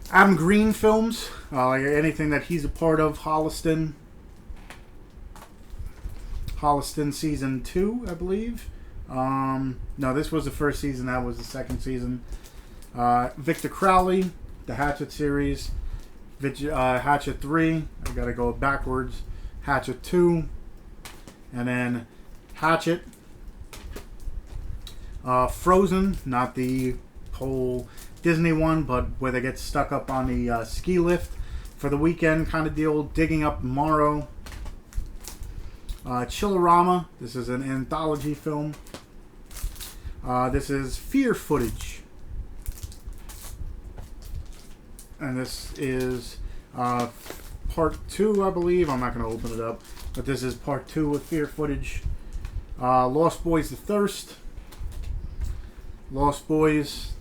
Adam Green films. Like anything that he's a part of. Holliston season 2, I believe. No, this was the first season. That was the second season. Victor Crowley, the Hatchet series. Hatchet 3. I gotta go backwards. Hatchet 2. And then Hatchet. Frozen, not the whole Disney one, but where they get stuck up on the ski lift for the weekend kind of deal. Digging Up Tomorrow. Chillerama. This is an anthology film. This is Fear Footage. And this is part 2, I believe. I'm not going to open it up, but this is part 2 with Fear footage. Lost Boys: The Thirst, Lost Boys,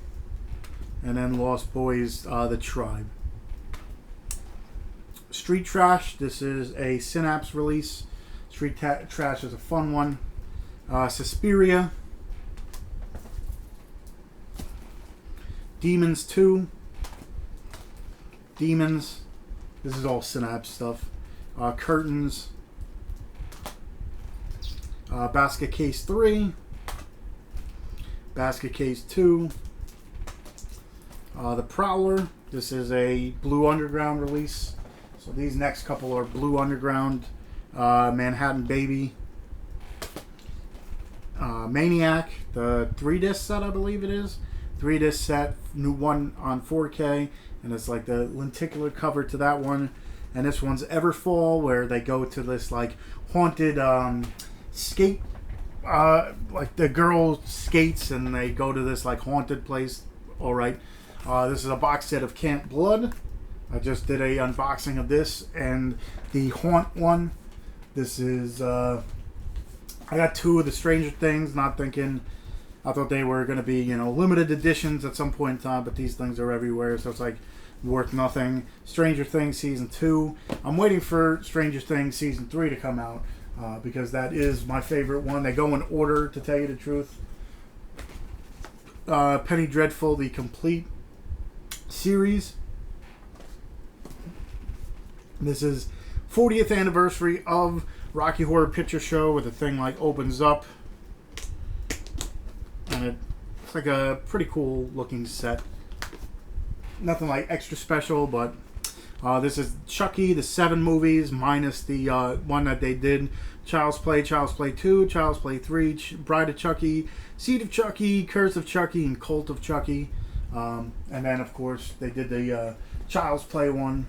and then Lost Boys: The Tribe. Street Trash. This is a Synapse release. Street Trash is a fun one. Suspiria. Demons 2. Demons. This is all Synapse stuff. Curtains. Basket Case 3. Basket Case 2. The Prowler. This is a Blue Underground release. So these next couple are Blue Underground. Manhattan Baby. Maniac. The 3-disc set, I believe it is. 3-disc set. New one on 4K. And it's like the lenticular cover to that one. And this one's Everfall, where they go to this like haunted skate. Like the girl skates and they go to this like haunted place. Alright. This is a box set of Camp Blood. I just did a unboxing of this and the Haunt one. This is I got 2 of the Stranger Things, not thinking. I thought they were going to be, limited editions at some point in time, but these things are everywhere, so it's like worth nothing. Stranger Things Season 2. I'm waiting for Stranger Things Season 3 to come out because that is my favorite one. They go in order, to tell you the truth. Penny Dreadful, the complete series. This is 40th anniversary of Rocky Horror Picture Show, where the thing like opens up. And it's like a pretty cool looking set. Nothing like extra special, but this is Chucky, the 7 movies, minus the one that they did. Child's Play 2, Child's Play 3, Bride of Chucky, Seed of Chucky, Curse of Chucky, and Cult of Chucky. And then, of course, they did the Child's Play one.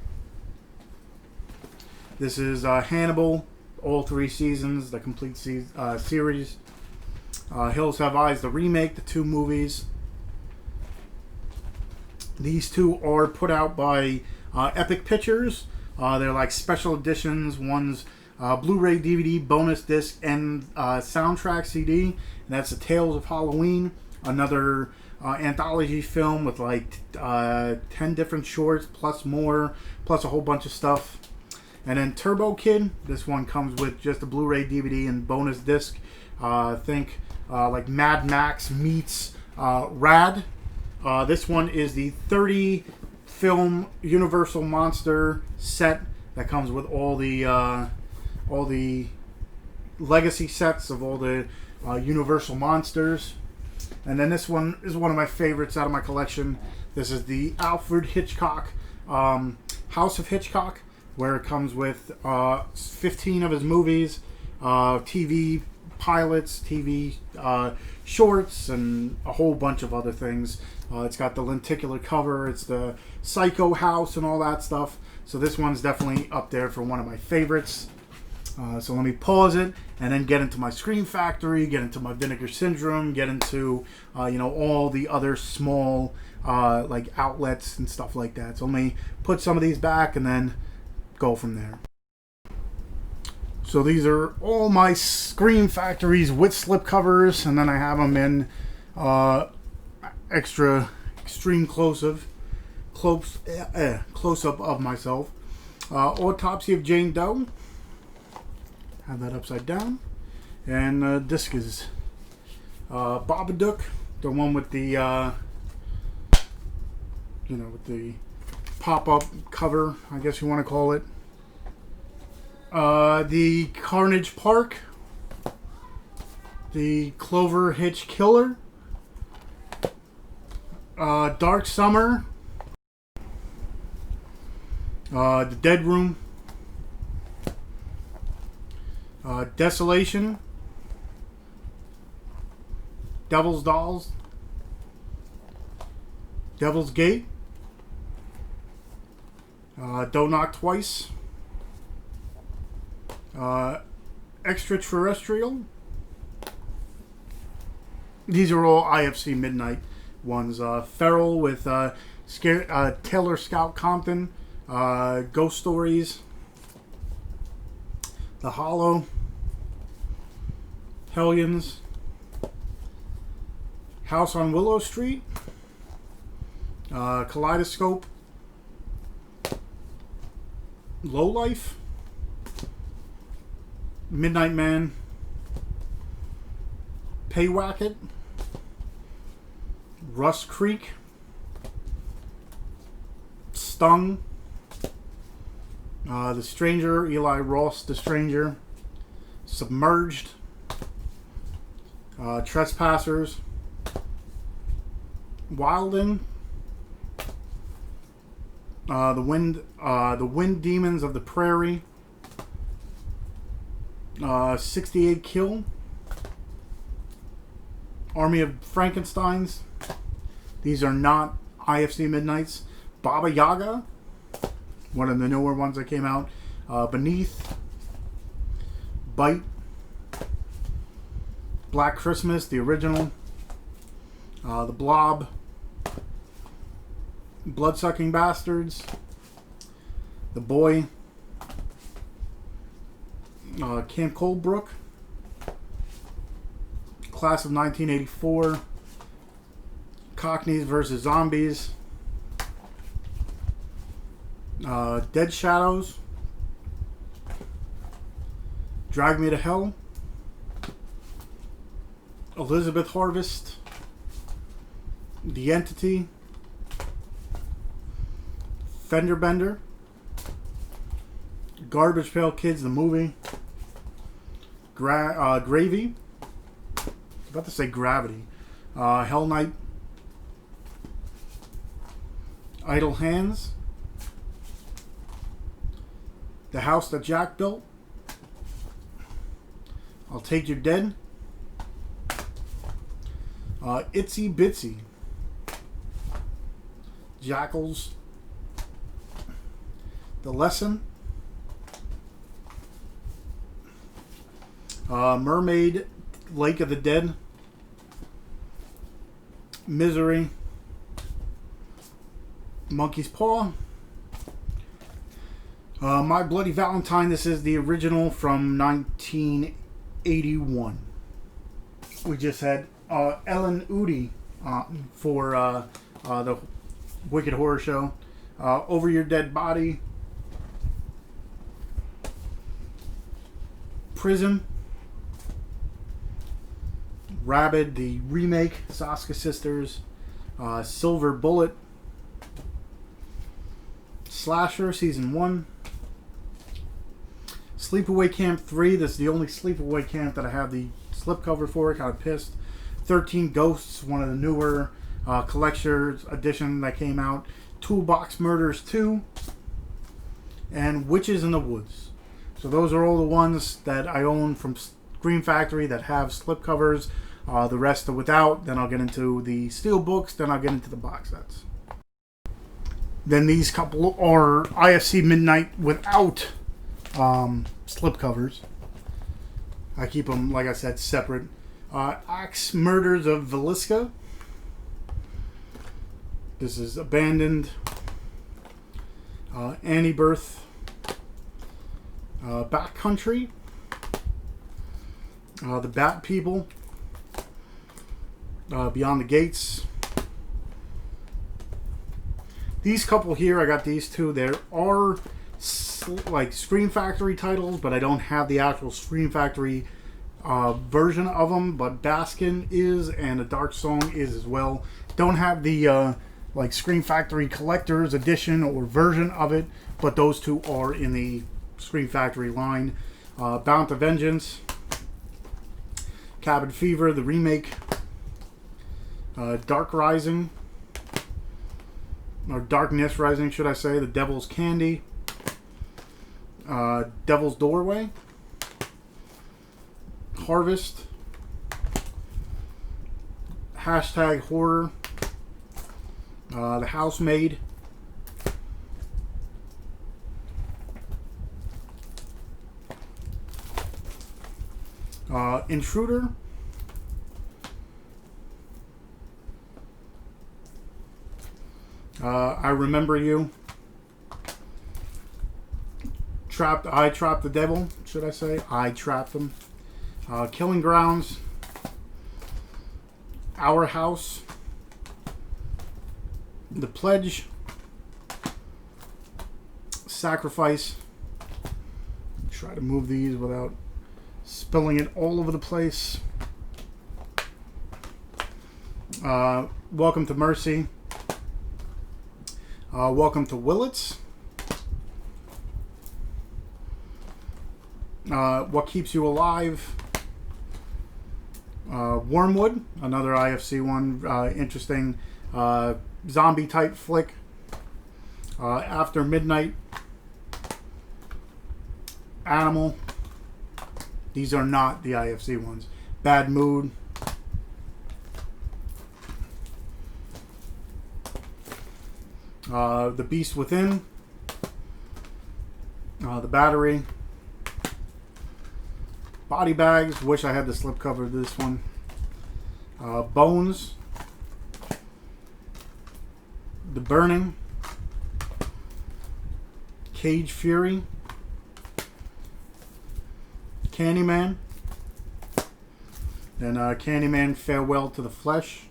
This is Hannibal, all 3 seasons, the complete series. Hills Have Eyes, the remake, the 2 movies. These 2 are put out by Epic Pictures. They're like special editions. One's Blu-ray, DVD, bonus disc, and soundtrack CD. And that's the Tales of Halloween. Another anthology film with like 10 different shorts, plus more, plus a whole bunch of stuff. And then Turbo Kid. This one comes with just a Blu-ray, DVD, and bonus disc. Think like Mad Max meets Rad. This one is the 30 film Universal Monster set that comes with all the legacy sets of all the Universal Monsters. And then this one is one of my favorites out of my collection. This is the Alfred Hitchcock House of Hitchcock, where it comes with 15 of his movies, TV pilots, TV shorts, and a whole bunch of other things. It's got the lenticular cover, it's the Psycho House and all that stuff. So this one's definitely up there for one of my favorites. So let me pause it and then get into my Scream Factory, get into my Vinegar Syndrome, get into all the other small like outlets and stuff like that. So let me put some of these back and then go from there. So these are all my Scream Factories with slipcovers, and then I have them in extra extreme close-up of myself. Autopsy of Jane Doe. Have that upside down. And disc is Babadook, the one with the with the pop-up cover, I guess you want to call it. The Carnage Park, the Clover Hitch Killer, Dark Summer, the Dead Room, Desolation, Devil's Dolls, Devil's Gate, Don't Knock Twice, Extraterrestrial. These are all IFC Midnight ones. Feral with Taylor Scout Compton, Ghost Stories, The Hollow, Hellions, House on Willow Street, Kaleidoscope, Lowlife, Midnight Man, Paywacket, Rust Creek, Stung, The Stranger, Eli Ross, The Stranger, Submerged, Trespassers, Wilding, the Wind Demons of the Prairie, 68 Kill, Army of Frankensteins. These are not IFC Midnights. Baba Yaga, one of the newer ones that came out. Beneath, Bite, Black Christmas, the original, The Blob, Bloodsucking Bastards, The Boy, Camp Coldbrook, Class of 1984, Cockneys versus Zombies, Dead Shadows, Drag Me to Hell, Elizabeth Harvest, The Entity, Fender Bender, Garbage Pail Kids, the movie, Gravy, I was about to say Gravity, Hell Knight, Idle Hands, The House That Jack Built, I'll Take Your Dead, Itsy Bitsy, Jackals, The Lesson, Mermaid, Lake of the Dead, Misery, Monkey's Paw, My Bloody Valentine. This is the original from 1981. We just had Ellen Udy for the Wicked Horror Show. Over Your Dead Body, Prison, Rabid, the remake, Saska Sisters, Silver Bullet, Slasher Season 1, Sleepaway Camp 3. This is the only Sleepaway Camp that I have the slipcover for. Kind of pissed. 13 Ghosts, one of the newer collector's edition that came out. Toolbox Murders 2, and Witches in the Woods. So those are all the ones that I own from Scream Factory that have slipcovers. The rest are without. Then I'll get into the Steelbooks. Then I'll get into the box sets. Then these couple are IFC Midnight without slipcovers. I keep them, like I said, separate. Axe Murders of Villisca. This is Abandoned, Annie Birth, Backcountry, The Bat People, Beyond the Gates. These couple here, I got these two. There are like Scream Factory titles, but I don't have the actual Scream Factory version of them. But Baskin is, and The Dark Song is as well. Don't have the like Scream Factory Collector's Edition or version of it, but those two are in the Scream Factory line. Bound to Vengeance, Cabin Fever, the remake, Dark Rising, or Darkness Rising, should I say, The Devil's Candy, Devil's Doorway, Harvest, Hashtag Horror, The Housemaid, Intruder, I Remember You, I Trapped the Devil, should I say. I Trapped Him. Killing Grounds. Our House. The Pledge. Sacrifice. Try to move these without spilling it all over the place. Welcome to Mercy. Welcome to Willits. What Keeps You Alive. Wormwood, another IFC one. Interesting zombie type flick. After Midnight. Animal. These are not the IFC ones. Bad Mood. The Beast Within. The Battery. Body Bags. Wish I had the slipcover of this one. Bones. The Burning. Cage Fury. Candyman. Then Candyman Farewell to the Flesh.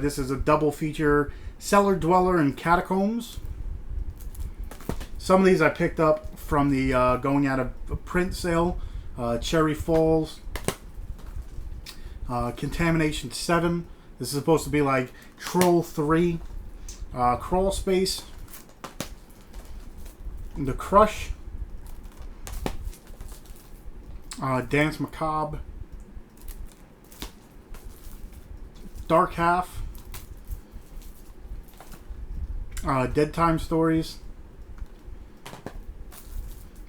This is a double feature, Cellar Dweller and Catacombs. Some of these I picked up from the going out of print sale. Cherry Falls. Contamination 7. This is supposed to be like Troll 3. Crawl Space. The Crush. Dance Macabre. Dark Half. Dead Time Stories.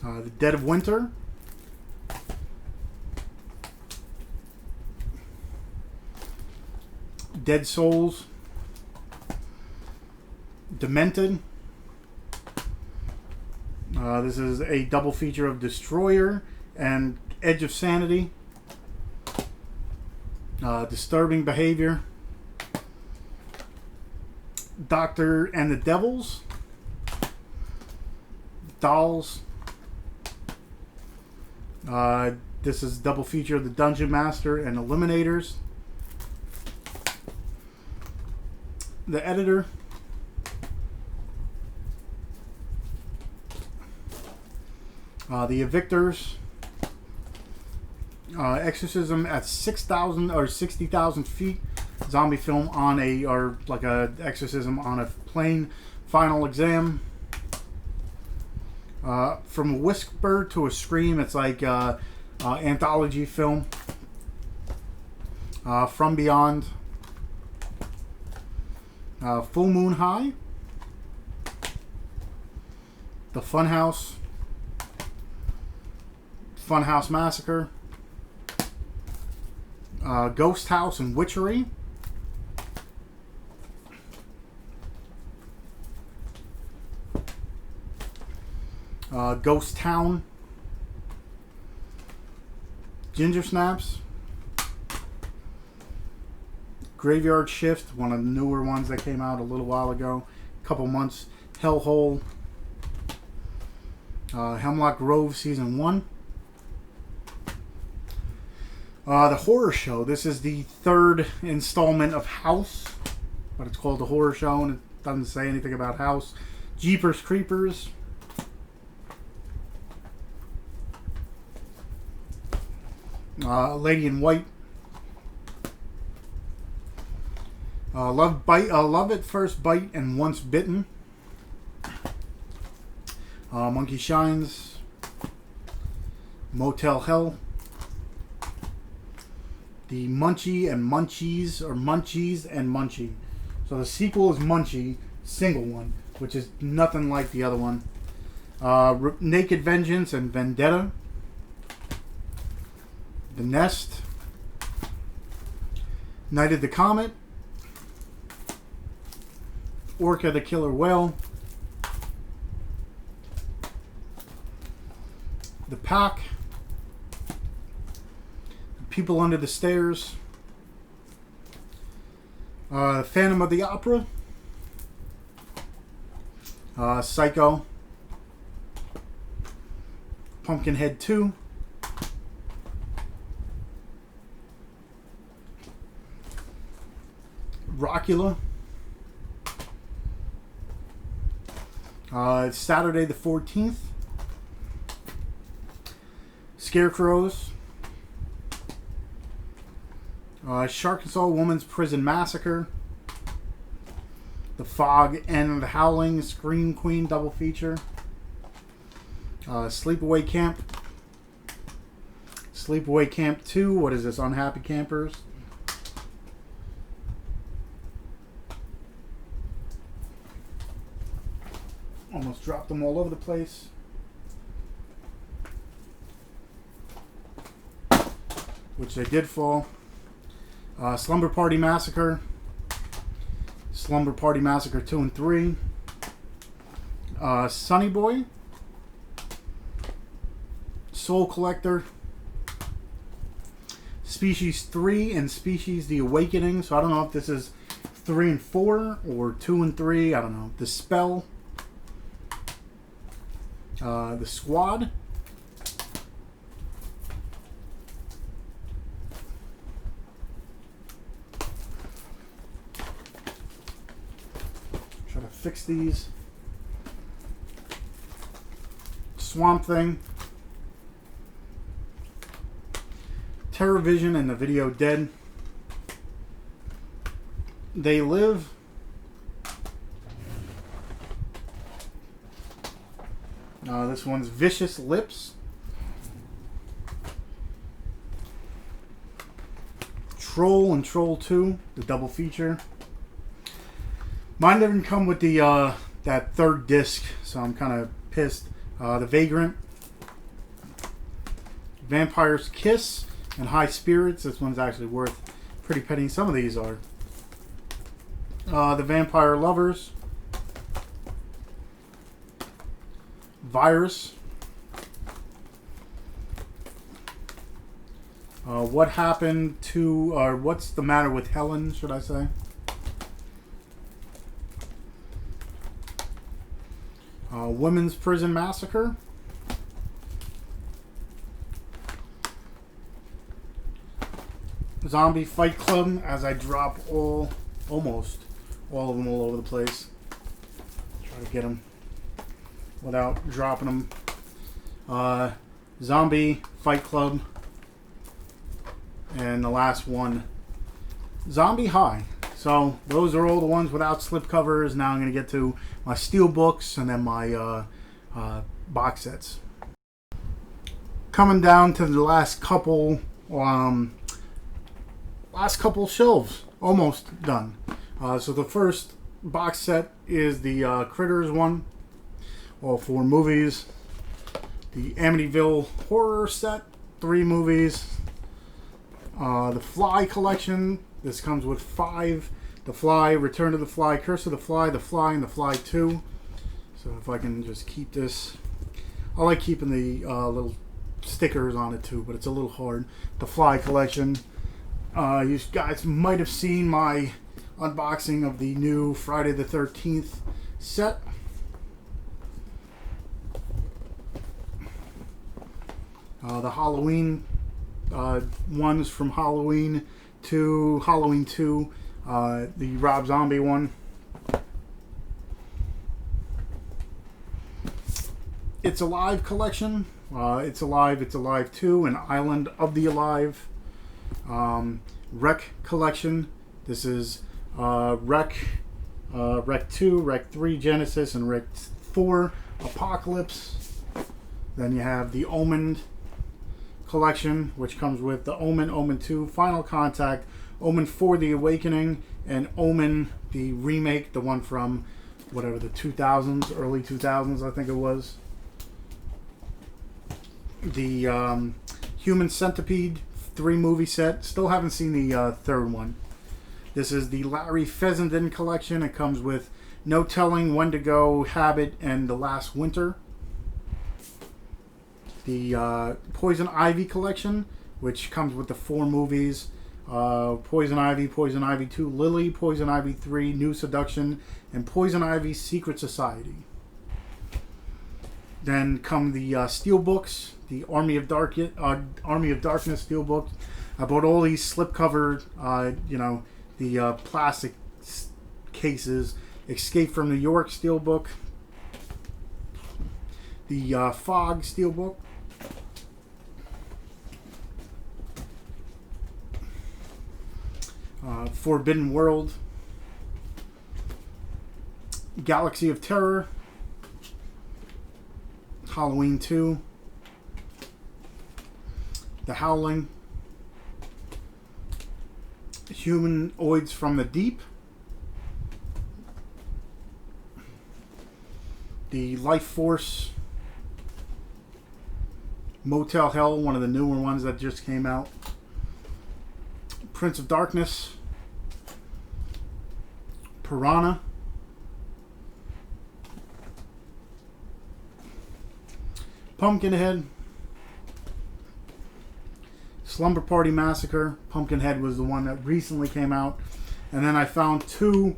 The Dead of Winter. Dead Souls. Demented. This is a double feature of Destroyer and Edge of Sanity. Disturbing Behavior. Doctor and the Devils. Dolls. This is double feature of the Dungeon Master and Eliminators. The Editor. The Evictors. Exorcism at 6,000 or 60,000 feet. Zombie film on a, or like a exorcism on a plane. Final Exam. From a Whisper to a Scream. It's like anthology film. From Beyond. Full Moon High. The Funhouse. Funhouse Massacre. Ghost House and Witchery. Ghost Town. Ginger Snaps. Graveyard Shift, one of the newer ones that came out a little while ago, a couple months. Hellhole. Hemlock Grove Season 1. The Horror Show. This is the third installment of House, but it's called The Horror Show and it doesn't say anything about House. Jeepers Creepers. Lady in White. Love at First Bite and Once Bitten. Monkey Shines. Motel Hell. The Munchie and Munchies, or Munchies and Munchie. So the sequel is Munchie, single one, which is nothing like the other one. Naked Vengeance and Vendetta. The Nest. Night of the Comet. Orca the Killer Whale. The Pack. People Under the Stairs. Phantom of the Opera. Psycho. Pumpkinhead 2. Rockula. It's Saturday the 14th. Scarecrows. Shark and Soul Woman's Prison Massacre. The Fog and the Howling Scream Queen double feature. Sleepaway Camp. Sleepaway Camp 2. What is this? Unhappy Campers. Almost dropped them all over the place. Which they did fall. Slumber Party Massacre. Slumber Party Massacre 2 and 3. Sonny Boy. Soul Collector. Species 3 and Species The Awakening. So I don't know if this is 3 and 4 or 2 and 3. I don't know. The Spell. The Squad. Try to fix these. Swamp Thing. Terror Vision and the Video Dead. They Live. This one's Vicious Lips. Troll and Troll 2, the double feature. Mine didn't come with the that third disc, so I'm kind of pissed. The Vagrant. Vampire's Kiss and High Spirits. This one's actually worth a pretty penny. Some of these are. The Vampire Lovers. Virus. What happened to, or what's the matter with Helen, should I say? Women's Prison Massacre. Zombie Fight Club, as I drop almost all of them all over the place. Try to get them without dropping them. Zombie Fight Club. And the last one, Zombie High. So those are all the ones without slipcovers. Now I'm going to get to my Steelbooks and then my box sets. Coming down to the last couple shelves. Almost done. So the first box set is the Critters one. All 4 movies. The Amityville Horror set. 3 movies. The Fly collection. This comes with 5. The Fly, Return of the Fly, Curse of the Fly, and the Fly 2. So if I can just keep this. I like keeping the little stickers on it too, but it's a little hard. The Fly collection. You guys might have seen my unboxing of the new Friday the 13th set. The Halloween ones from Halloween to Halloween 2, the Rob Zombie one. It's Alive collection. It's Alive 2, and Island of the Alive. Wreck collection. This is Wreck 2, Wreck 3 Genesis, and Wreck 4 Apocalypse. Then you have the Omen collection, which comes with the Omen, Omen 2, Final Contact, Omen 4, The Awakening, and Omen, the remake, the one from whatever, the 2000s, early 2000s, I think it was. The Human Centipede 3 movie set. Still haven't seen the third one. This is the Larry Fessenden collection. It comes with No Telling, When to Go, Habit, and The Last Winter. The Poison Ivy collection, which comes with the 4 movies. Poison Ivy 2, Lily, Poison Ivy 3, New Seduction, and Poison Ivy Secret Society. Then come the Steelbooks, the Army of Darkness Steelbook. I bought all these slipcover, the plastic cases. Escape from New York Steelbook, the Fog Steelbook, Forbidden World, Galaxy of Terror, Halloween 2, The Howling, Humanoids from the Deep, the Life Force, Motel Hell, one of the newer ones that just came out, Prince of Darkness, Piranha, Pumpkinhead, Slumber Party Massacre. Pumpkinhead was the one that recently came out. And then I found two.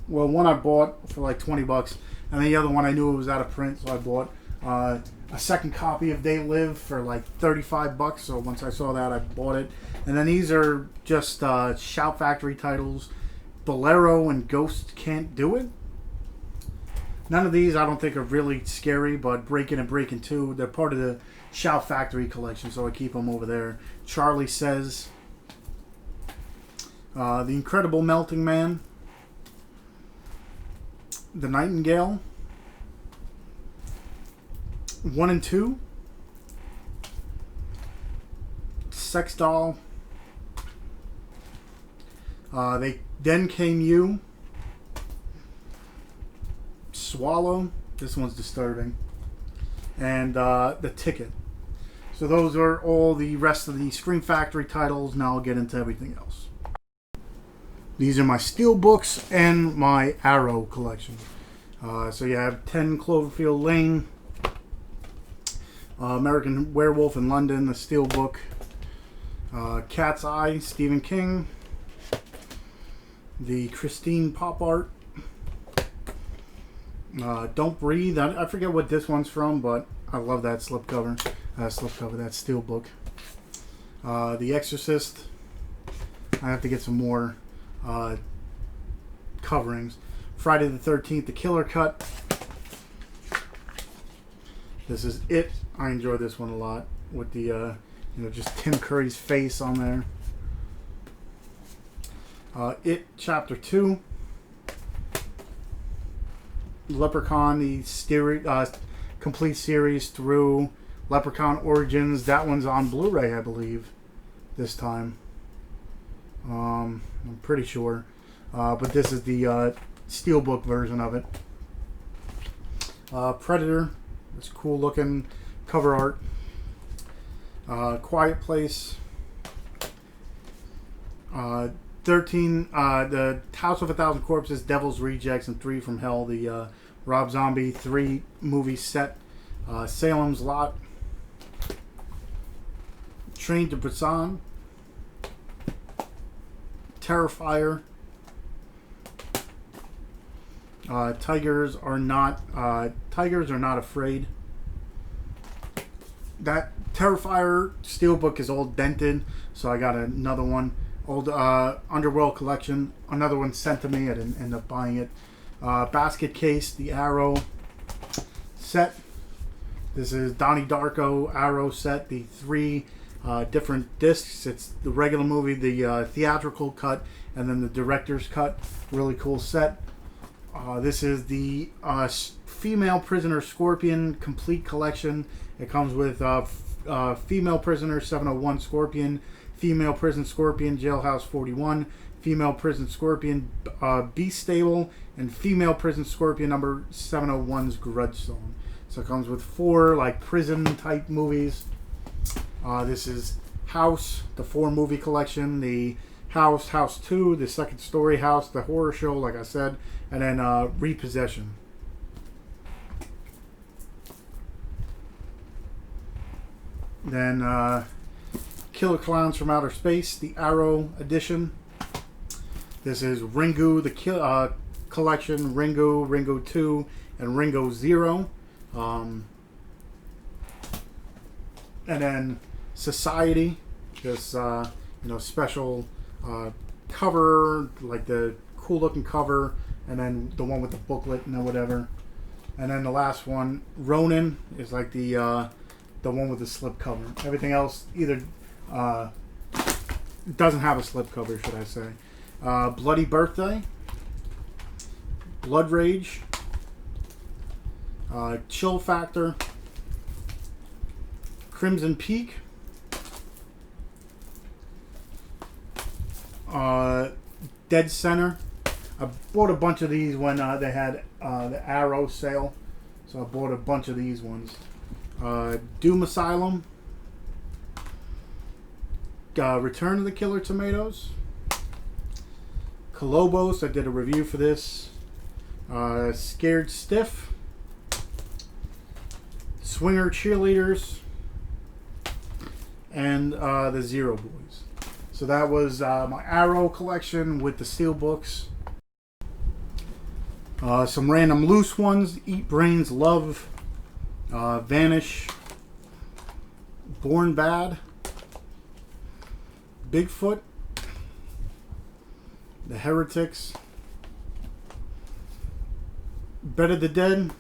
Well, one I bought for like $20. And the other one I knew it was out of print. So I bought a second copy of They Live for like $35. So once I saw that, I bought it. And then these are just Shout Factory titles. Bolero and Ghost Can't Do It. None of these I don't think are really scary, but Breakin' and Breakin' 2, they're part of the Shout Factory collection, so I keep them over there. Charlie Says, The Incredible Melting Man, The Nightingale, 1 and 2, Sex Doll, Then Came You, Swallow, this one's disturbing, and The Ticket. So those are all the rest of the Scream Factory titles. Now I'll get into everything else. These are my Steelbooks and my Arrow collection. So you have 10 Cloverfield Lane, American Werewolf in London, the Steelbook, Cat's Eye, Stephen King, the Christine Pop Art, Don't Breathe. I forget what this one's from, but I love that slipcover. That Steelbook. The Exorcist. I have to get some more coverings. Friday the 13th, The Killer Cut. This is It. I enjoy this one a lot with the just Tim Curry's face on there. It Chapter 2. Leprechaun, the complete series through Leprechaun Origins. That one's on Blu-ray, I believe, this time. I'm pretty sure. But this is the Steelbook version of it. Predator. It's cool looking cover art. Quiet Place. 13. The House of a Thousand Corpses, Devil's Rejects, and 3 from Hell. The Rob Zombie 3 movie set. Salem's Lot. Train to Busan. Terrifier. Tigers Are Not Afraid. That Terrifier Steelbook is all dented, so I got another one. Old Underworld collection. Another one sent to me. I didn't end up buying it. Basket Case, the Arrow set. This is Donnie Darko Arrow set. The 3 different discs. It's the regular movie, the theatrical cut, and then the director's cut. Really cool set. This is the Female Prisoner Scorpion complete collection. It comes with Female Prisoner 701 Scorpion, Female Prison Scorpion Jailhouse 41, Female Prison Scorpion Beast Stable, and Female Prison Scorpion number 701's Grudge Song. So it comes with 4 like prison type movies. This is House, the 4 movie collection, the House 2, the Second Story House, the horror show, like I said, and then Repossession. Then Killer Clowns from Outer Space, the Arrow edition. This is Ringu, the collection, Ringu, Ringu 2, and Ringu 0. And then Society, this special cover, like the cool looking cover, and then the one with the booklet and whatever. And then the last one, Ronin, is like the one with the slip cover. Everything else either doesn't have a slip cover, should I say. Bloody Birthday, Blood Rage, Chill Factor, Crimson Peak, Dead Center. I bought a bunch of these when they had the Arrow sale, so I bought a bunch of these ones. Doom Asylum, Return of the Killer Tomatoes, Colobos, I did a review for this, Scared Stiff, Swinger Cheerleaders, and the Zero Boys. So that was my Arrow collection with the Steelbooks. Some random loose ones: Eat Brains, Love, Vanish, Born Bad, Bigfoot, The Heretics, Better the Dead,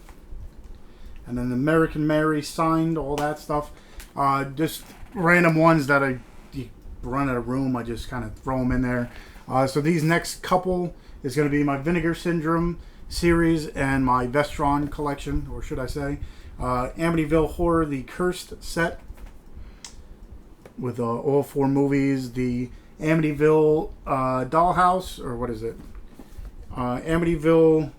and then American Mary, Signed, all that stuff. Just random ones that you run out of room, I just kind of throw them in there. So these next couple is going to be my Vinegar Syndrome series and my Vestron collection, or should I say Amityville Horror, the Cursed set, with all 4 movies. The Amityville Dollhouse, or what is it? Amityville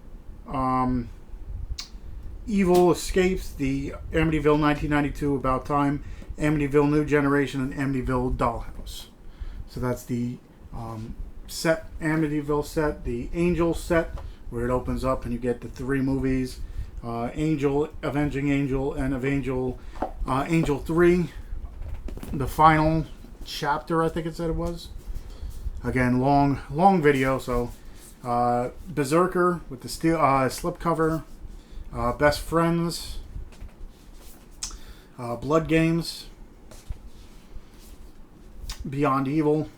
Evil Escapes, the Amityville 1992 About Time, Amityville New Generation, and Amityville Dollhouse. So that's the Amityville set. The Angel set, where it opens up and you get the 3 movies, Angel, Avenging Angel, and Angel 3, the final chapter, I think it said it was. Again, long video. So Berserker with the steel slipcover, Best Friends, Blood Games, Beyond Evil,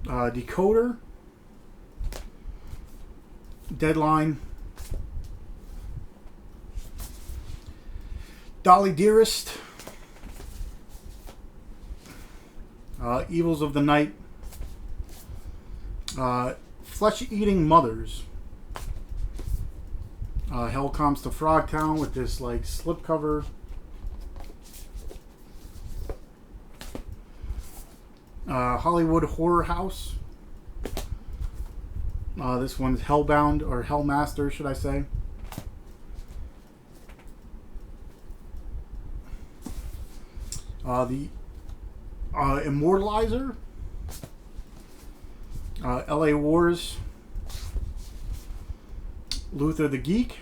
Decoder, Deadline, Dolly Dearest, Evils of the Night, Flesh-Eating Mothers, Hell Comes to Frogtown with this like slipcover, Hollywood Horror House. This one's Hellbound, or Hellmaster, should I say. The Immortalizer, LA Wars, Luther the Geek,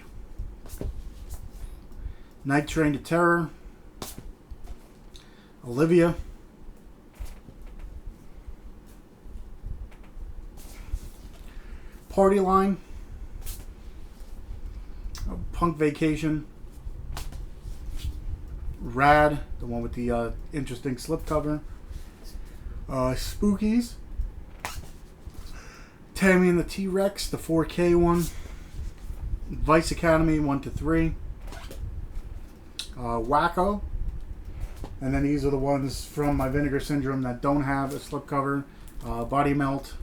Night Train to Terror, Olivia, Party Line, Punk Vacation, Rad, the one with the interesting slipcover, Spookies, Tammy and the T-Rex, the 4K one, Vice Academy 1-3, Wacko, and then these are the ones from my Vinegar Syndrome that don't have a slipcover, Body Melt,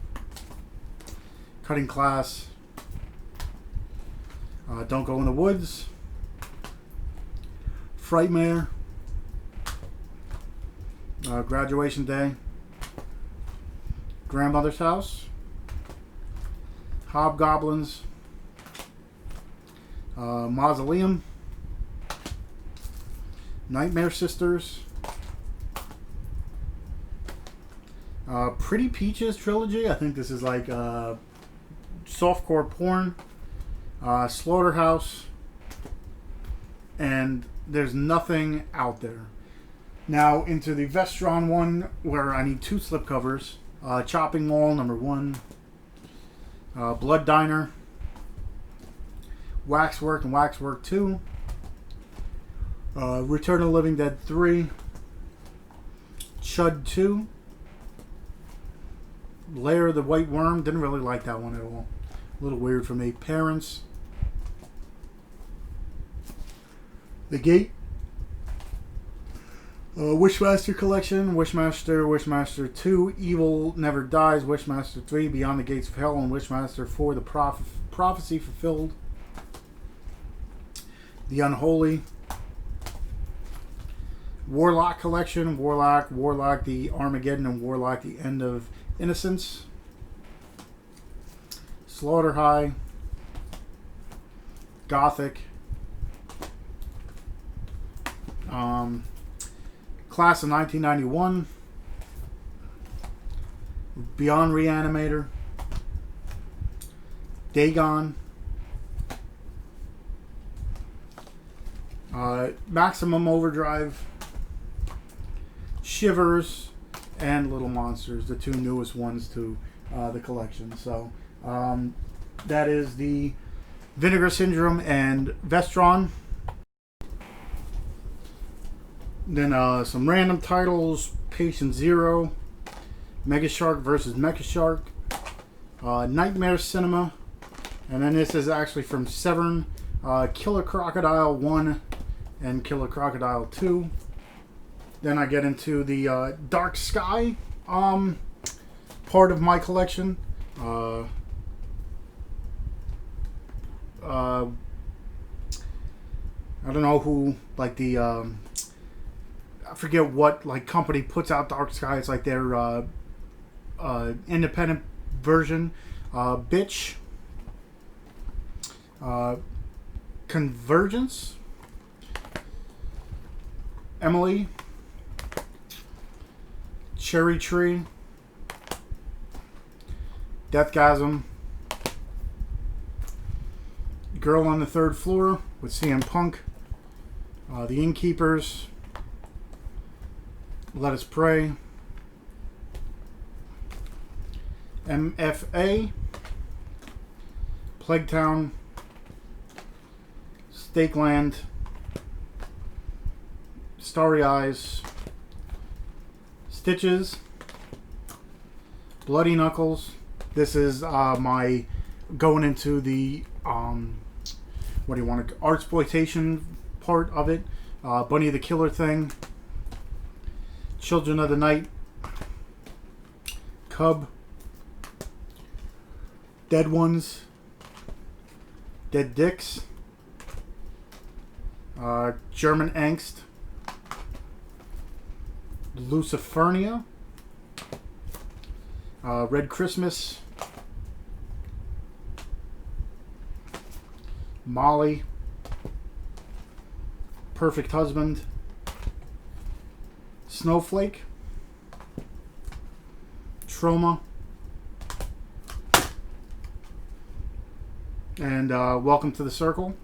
Cutting Class, Don't Go in the Woods, Frightmare, Graduation Day, Grandmother's House, Hobgoblins, Mausoleum, Nightmare Sisters, Pretty Peaches trilogy. I think this is like softcore porn, Slaughterhouse, and There's Nothing Out There. Now into the Vestron one, where I need 2 slipcovers. Chopping Mall number 1. Blood Diner. Waxwork and Waxwork 2. Return of the Living Dead 3. Chud 2. Lair of the White Worm. Didn't really like that one at all. A little weird for me. Parents. The Gate. Wishmaster Collection. Wishmaster 2. Evil Never Dies. Wishmaster 3. Beyond the Gates of Hell. And Wishmaster 4. The Prophecy Fulfilled. The Unholy. Warlock Collection. Warlock the Armageddon, and Warlock the End of Innocence. Slaughter High. Gothic. Class of 1991. Beyond Reanimator. Dagon. Maximum Overdrive. Shivers. And Little Monsters, the 2 newest ones to the collection. So that is the Vinegar Syndrome and Vestron. Then some random titles: Patient Zero, Mega Shark vs. Mecha Shark, Nightmare Cinema, and then this is actually from Severn, Killer Crocodile 1 and Killer Crocodile 2. Then I get into the Dark Sky part of my collection. I don't know who, like the I forget what like company puts out Dark Sky. It's like their independent version. Bitch. Convergence. Emily. Cherry Tree. Deathgasm. Girl on the Third Floor with CM Punk. The Innkeepers. Let Us Pray. MFA. Plague Town. Stakeland. Starry Eyes. Stitches. Bloody Knuckles. This is my going into the what do you want to artsploitation part of it. Bunny the Killer Thing. Children of the Night. Cub. Dead Ones. Dead Dicks. German Angst. Lucifernia. Red Christmas. Molly. Perfect Husband. Snowflake. Trauma. And Welcome to the Circle.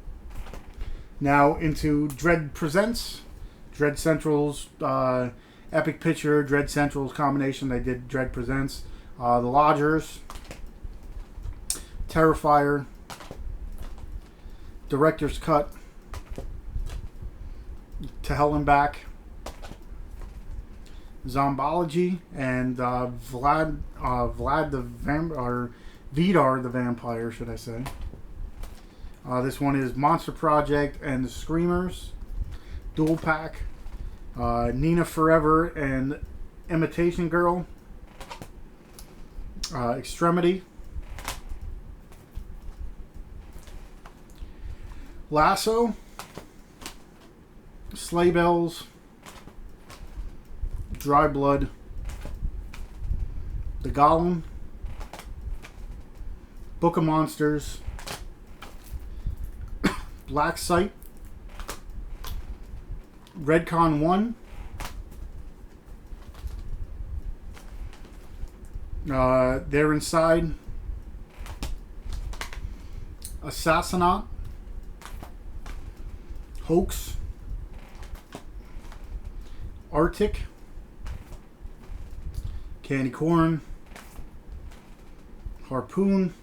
Now into Dread Presents. Dread Central's Epic Picture, Dread Central's combination. They did Dread Presents. The Lodgers. Terrifier. Director's Cut. To Hell and Back. Zombology and Vlad the Vampire, or Vidar the Vampire, should I say. This one is Monster Project and the Screamers. Dual Pack. Nina Forever and Imitation Girl. Extremity. Lasso. Sleigh Bells. Dry Blood. The Golem. Book of Monsters. Black Sight. Redcon 1. They're Inside. Assassinat. Arctic, Candy Corn, Harpoon,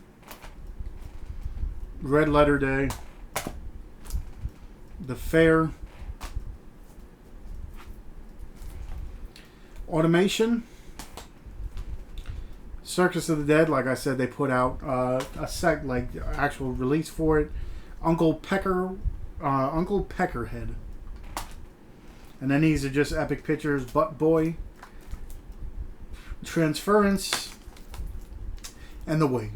Red Letter Day, The Fair, Automation, Circus of the Dead. Like I said, they put out actual release for it. Uncle Peckerhead, and then these are just epic pictures. Butt Boy, Transference, and The Wave.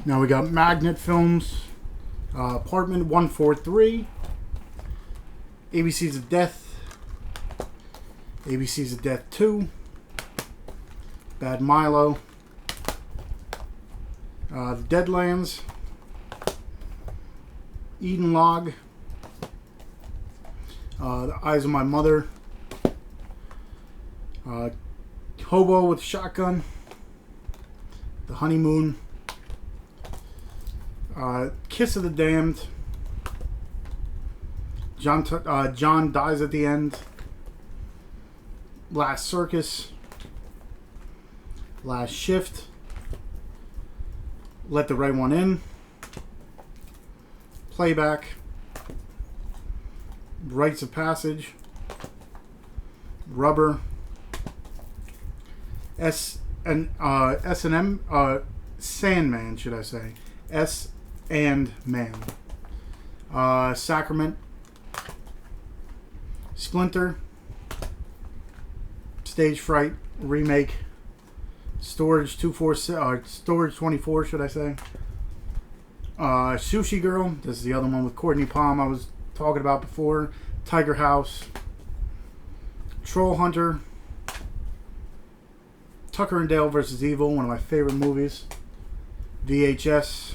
Now we got Magnet Films, Apartment 143, ABCs of Death, ABCs of Death 2, Bad Milo, The Deadlands, Eden Log, The Eyes of My Mother, Hobo with Shotgun, The Honeymoon, Kiss of the Damned, John Dies at the End, Last Circus, Last Shift, Let the Right One In, Playback, Rites of Passage, Rubber, S&M, Sandman, should I say. S and Man. Sacrament, Splinter, Stage Fright Remake, Storage 24, should I say. Sushi Girl, this is the other one with Courtney Palm I was talking about before. Tiger House, Troll Hunter, Tucker and Dale vs. Evil, one of my favorite movies. VHS,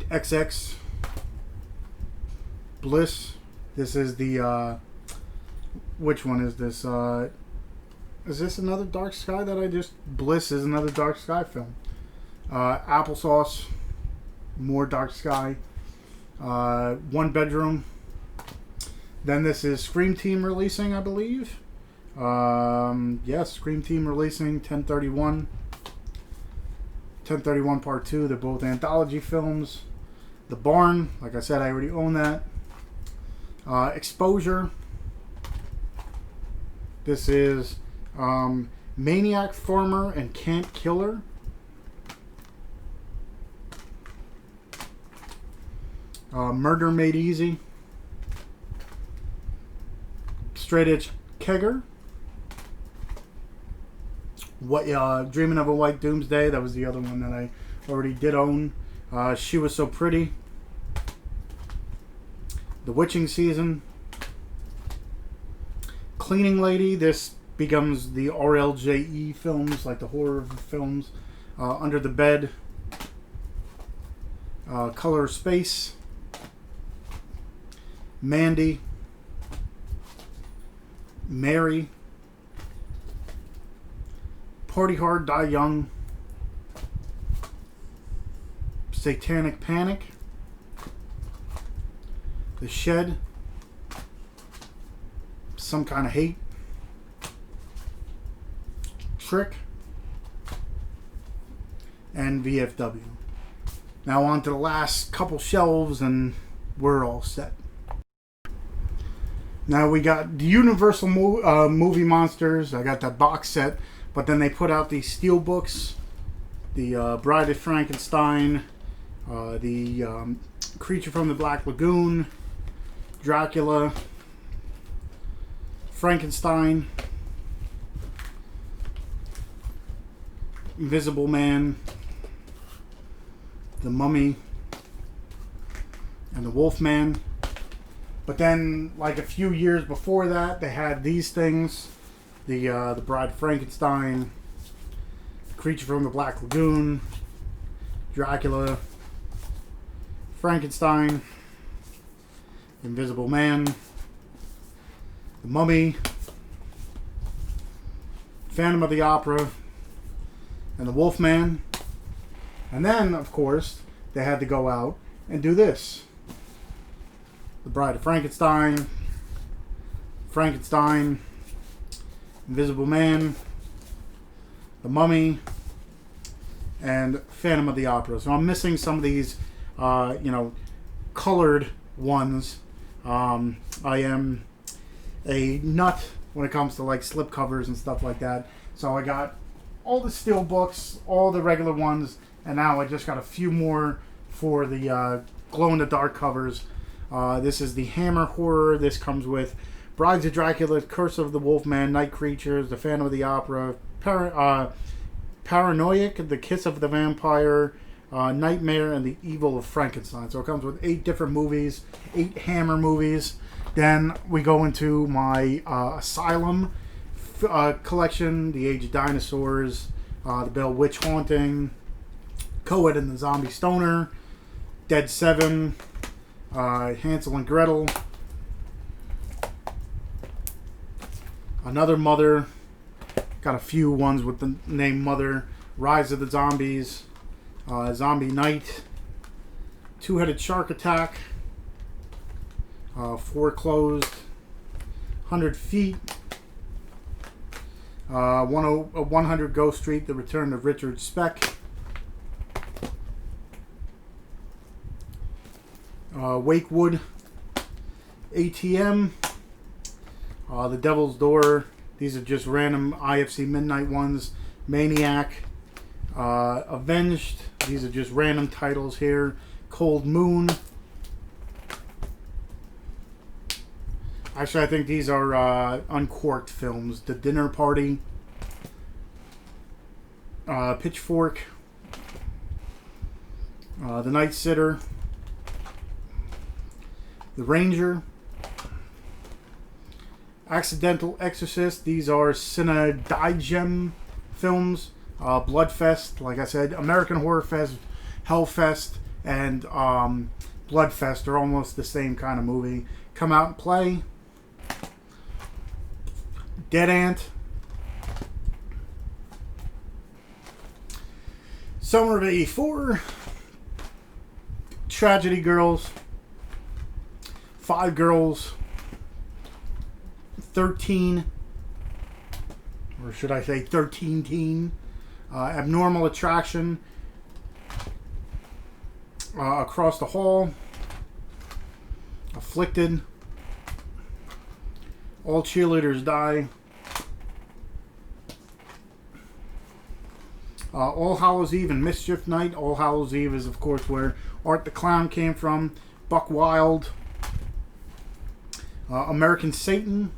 XX, Bliss. This is the which one is this? Is this another Dark Sky that I just... Bliss is another Dark Sky film. Applesauce, more Dark Sky. One Bedroom. Then this is Scream Team releasing, I believe. Yes, Scream Team releasing 1031. 1031 Part 2. They're both anthology films. The Barn, like I said, I already own that. Exposure. This is Maniac Farmer and Camp Killer. Murder Made Easy. Straight Edge Kegger. Dreaming of a White Doomsday. That was the other one that I already did own. She Was So Pretty. The Witching Season. Cleaning Lady. This becomes the RLJE films, like the horror films. Under the Bed. Color of Space. Mandy. Mary. Party Hard, Die Young. Satanic Panic. The Shed. Some Kind of Hate. Trick. And VFW. Now on to the last couple shelves and we're all set. Now we got the Universal Movie Monsters. I got that box set. But then they put out these Steelbooks. The Bride of Frankenstein. The Creature from the Black Lagoon. Dracula. Frankenstein. Invisible Man. The Mummy. And the Wolfman. But then, like a few years before that, they had these things. The Bride of Frankenstein. Creature from the Black Lagoon. Dracula. Frankenstein. Invisible Man. The Mummy. Phantom of the Opera. And the Wolfman. And then, of course, they had to go out and do this. The Bride of Frankenstein, Frankenstein, Invisible Man, The Mummy, and Phantom of the Opera. So I'm missing some of these, colored ones. I am a nut when it comes to like slipcovers and stuff like that. So I got all the Steelbooks, all the regular ones, and now I just got a few more for the glow-in-the-dark covers. This is the Hammer Horror. This comes with Brides of Dracula, Curse of the Wolfman, Night Creatures, The Phantom of the Opera, Paranoiac, The Kiss of the Vampire, Nightmare, and The Evil of Frankenstein. So it comes with 8 different movies, 8 Hammer movies. Then we go into my Asylum collection, The Age of Dinosaurs, The Bell Witch Haunting, Coed and the Zombie Stoner, Dead 7, Hansel and Gretel, Another Mother, got a few ones with the name Mother, Rise of the Zombies, Zombie Night, Two-Headed Shark Attack, Foreclosed, 100 Feet, 100 Ghost Street, The Return of Richard Speck, Wakewood, ATM, The Devil's Door. These are just random IFC Midnight ones. Maniac, Avenged. These are just random titles here. Cold Moon. Actually, I think these are uncorked films. The Dinner Party, Pitchfork, The Night Sitter, The Ranger, Accidental Exorcist. These are Cine Digem films. Bloodfest, like I said, American Horror Fest, Hellfest, and Bloodfest are almost the same kind of movie. Come Out and Play, Dead Ant, Summer of '84, Tragedy Girls, Five Girls, 13, or should I say 13 Teen, Abnormal Attraction, Across the Hall, Afflicted, All Cheerleaders Die, All Hallows Eve and Mischief Night. All Hallows Eve is, of course, where Art the Clown came from. Buck Wild, American Satan,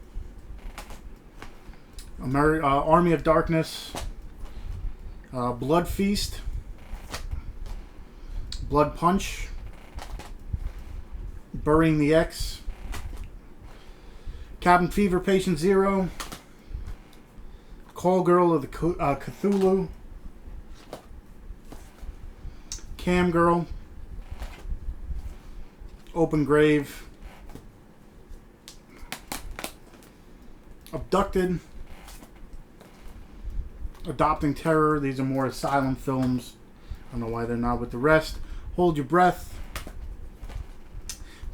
Army of Darkness, Blood Feast, Blood Punch, Burying the X, Cabin Fever Patient Zero, Call Girl of the Cthulhu, Cam Girl, Open Grave, Abducted, Adopting Terror. These are more asylum films. I don't know why they're not with the rest. Hold Your Breath,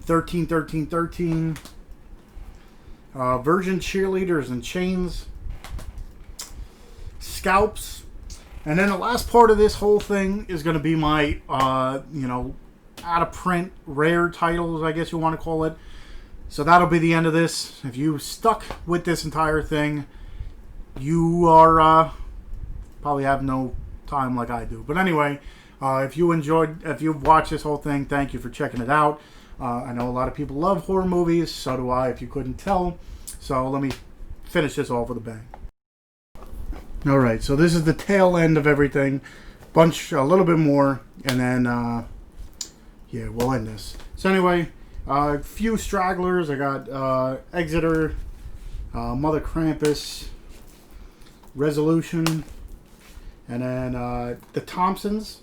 13, 13, 13, Virgin Cheerleaders in Chains, Scalps, and then the last part of this whole thing is going to be my, out of print rare titles, I guess you want to call it. So that'll be the end of this. If you stuck with this entire thing, you are probably have no time like I do. But anyway, if you've watched this whole thing, thank you for checking it out. I know a lot of people love horror movies, so do I, if you couldn't tell. So let me finish this off with a bang. Alright, so this is the tail end of everything. A little bit more, and then, we'll end this. So anyway, a few stragglers. I got Exeter, Mother Krampus, Resolution, and then the Thompsons.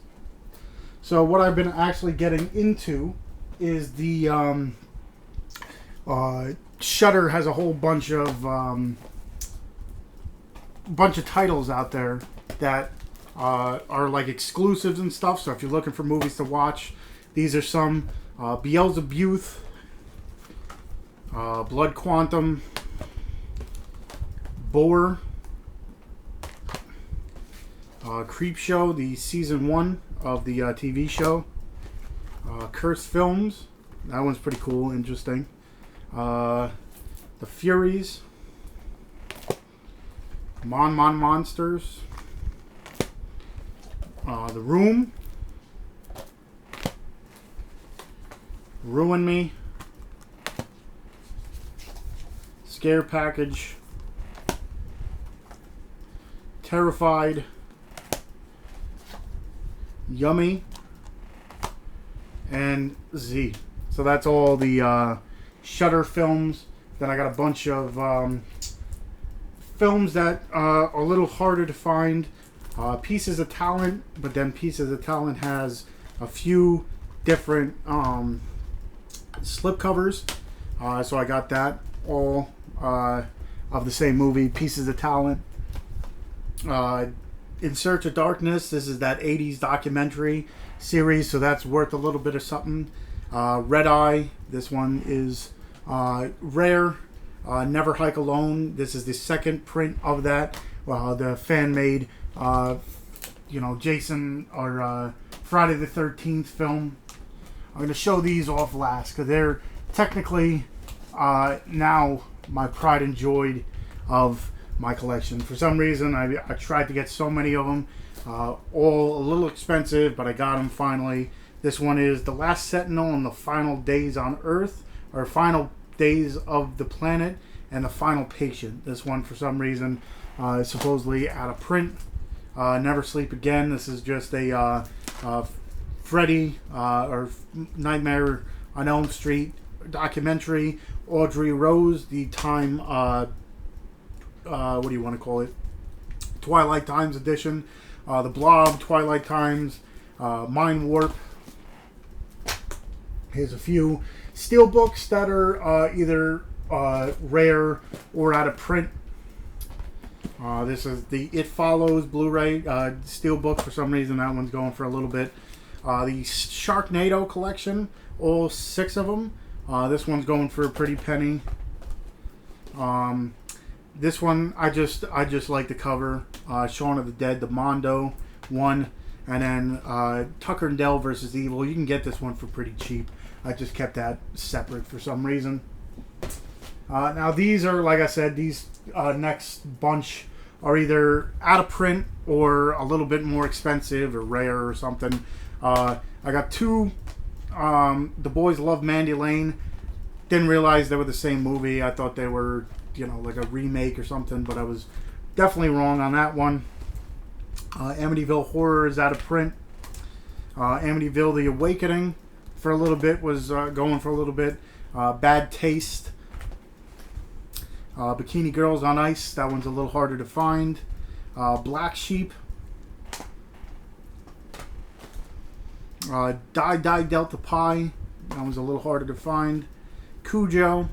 So what I've been actually getting into is the Shudder has a whole bunch of titles out there that are like exclusives and stuff. So if you're looking for movies to watch, these are some. Beelzebub, Blood Quantum, Boar, Creep Show, the season 1 of the TV show, Cursed Films, that one's pretty cool, interesting, The Furies, Monsters, The Room, Ruin Me, Scare Package, Terrified, Yummy, and Z. So that's all the Shudder films. Then I got a bunch of films that are a little harder to find. Pieces of Talent, but then Pieces of Talent has a few different slipcovers. So I got that all of the same movie, Pieces of Talent. In Search of Darkness, this is that 80s documentary series, so that's worth a little bit of something. Red Eye, this one is rare. Never Hike Alone, this is the second print of that. The fan-made, Jason or Friday the 13th film. I'm going to show these off last because they're technically now my pride and joy of my collection. For some reason, I tried to get so many of them, all a little expensive, but I got them finally. This one is The Last Sentinel and the Final Days on Earth, or Final Days of the Planet, and The Final Patient. This one, for some reason, is supposedly out of print. Never Sleep Again. This is just a Freddy or Nightmare on Elm Street documentary. Audrey Rose, the time, what do you want to call it? Twilight Times edition. The Blob, Twilight Times, Mind Warp. Here's a few Steelbooks that are either rare or out of print. This is the It Follows Blu-ray Steelbook. For some reason, that one's going for a little bit. The Sharknado collection, all 6 of them. This one's going for a pretty penny. This one, I just like the cover. Shaun of the Dead, the Mondo one, and then Tucker and Dale versus Evil. You can get this one for pretty cheap. I just kept that separate for some reason. Now these are, like I said, these next bunch are either out of print or a little bit more expensive or rare or something. I got 2. The Boys Love Mandy Lane. Didn't realize they were the same movie. I thought they were, like a remake or something, but I was definitely wrong on that one. Amityville Horror is out of print. Amityville The Awakening for a little bit was going for a little bit. Bad Taste. Bikini Girls on Ice, that one's a little harder to find. Black Sheep. Die Delta Pi, that one's a little harder to find. Cujo.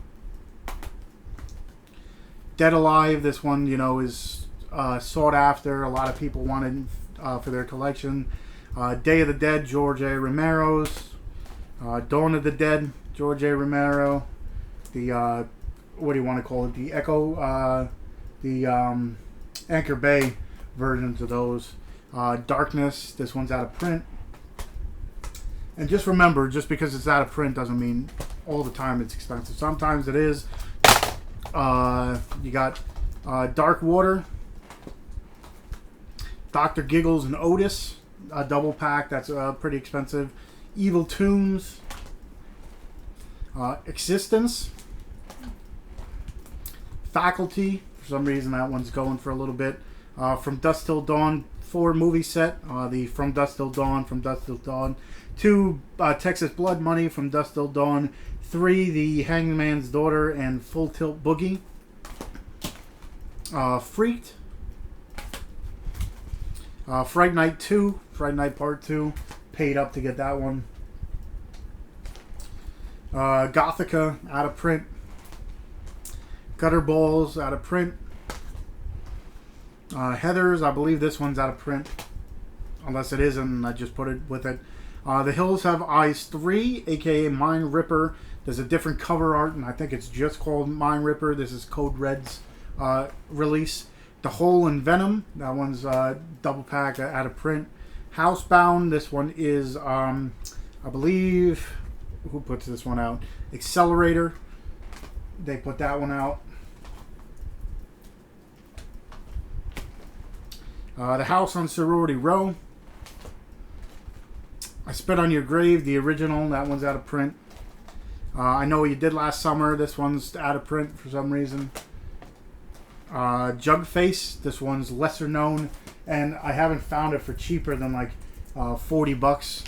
Dead Alive, this one, is sought after. A lot of people wanted for their collection. Day of the Dead, George A. Romero's. Dawn of the Dead, George A. Romero. The, what do you want to call it? The Echo, the Anchor Bay versions of those. Darkness, this one's out of print. And just remember, just because it's out of print doesn't mean all the time it's expensive. Sometimes it is. You got Dark Water, Dr. Giggles and Otis, a double pack. That's pretty expensive. Evil Tombs, Existence, Faculty. For some reason, that one's going for a little bit. From Dusk Till Dawn 4 movie set. The From Dusk Till Dawn, From Dusk Till Dawn 2, Texas Blood Money, From Dusk Till Dawn 3, The Hangman's Daughter, and Full Tilt Boogie. Freaked. Fright Night 2, Fright Night Part 2. Paid up to get that one. Gothica, out of print. Gutter Balls, out of print. Heathers, I believe this one's out of print. Unless it isn't, I just put it with it. The Hills Have Eyes 3, aka Mind Ripper, There's a different cover art, and I think it's just called Mind Ripper. This is Code Red's release. The Hole in Venom, that one's double pack out of print. Housebound, this one is, I believe, who puts this one out? Accelerator. They put that one out. The House on Sorority Row. I Spit on Your Grave, the original, that one's out of print. I Know What You Did Last Summer, this one's out of print for some reason. Jug Face, this one's lesser known, and I haven't found it for cheaper than like $40.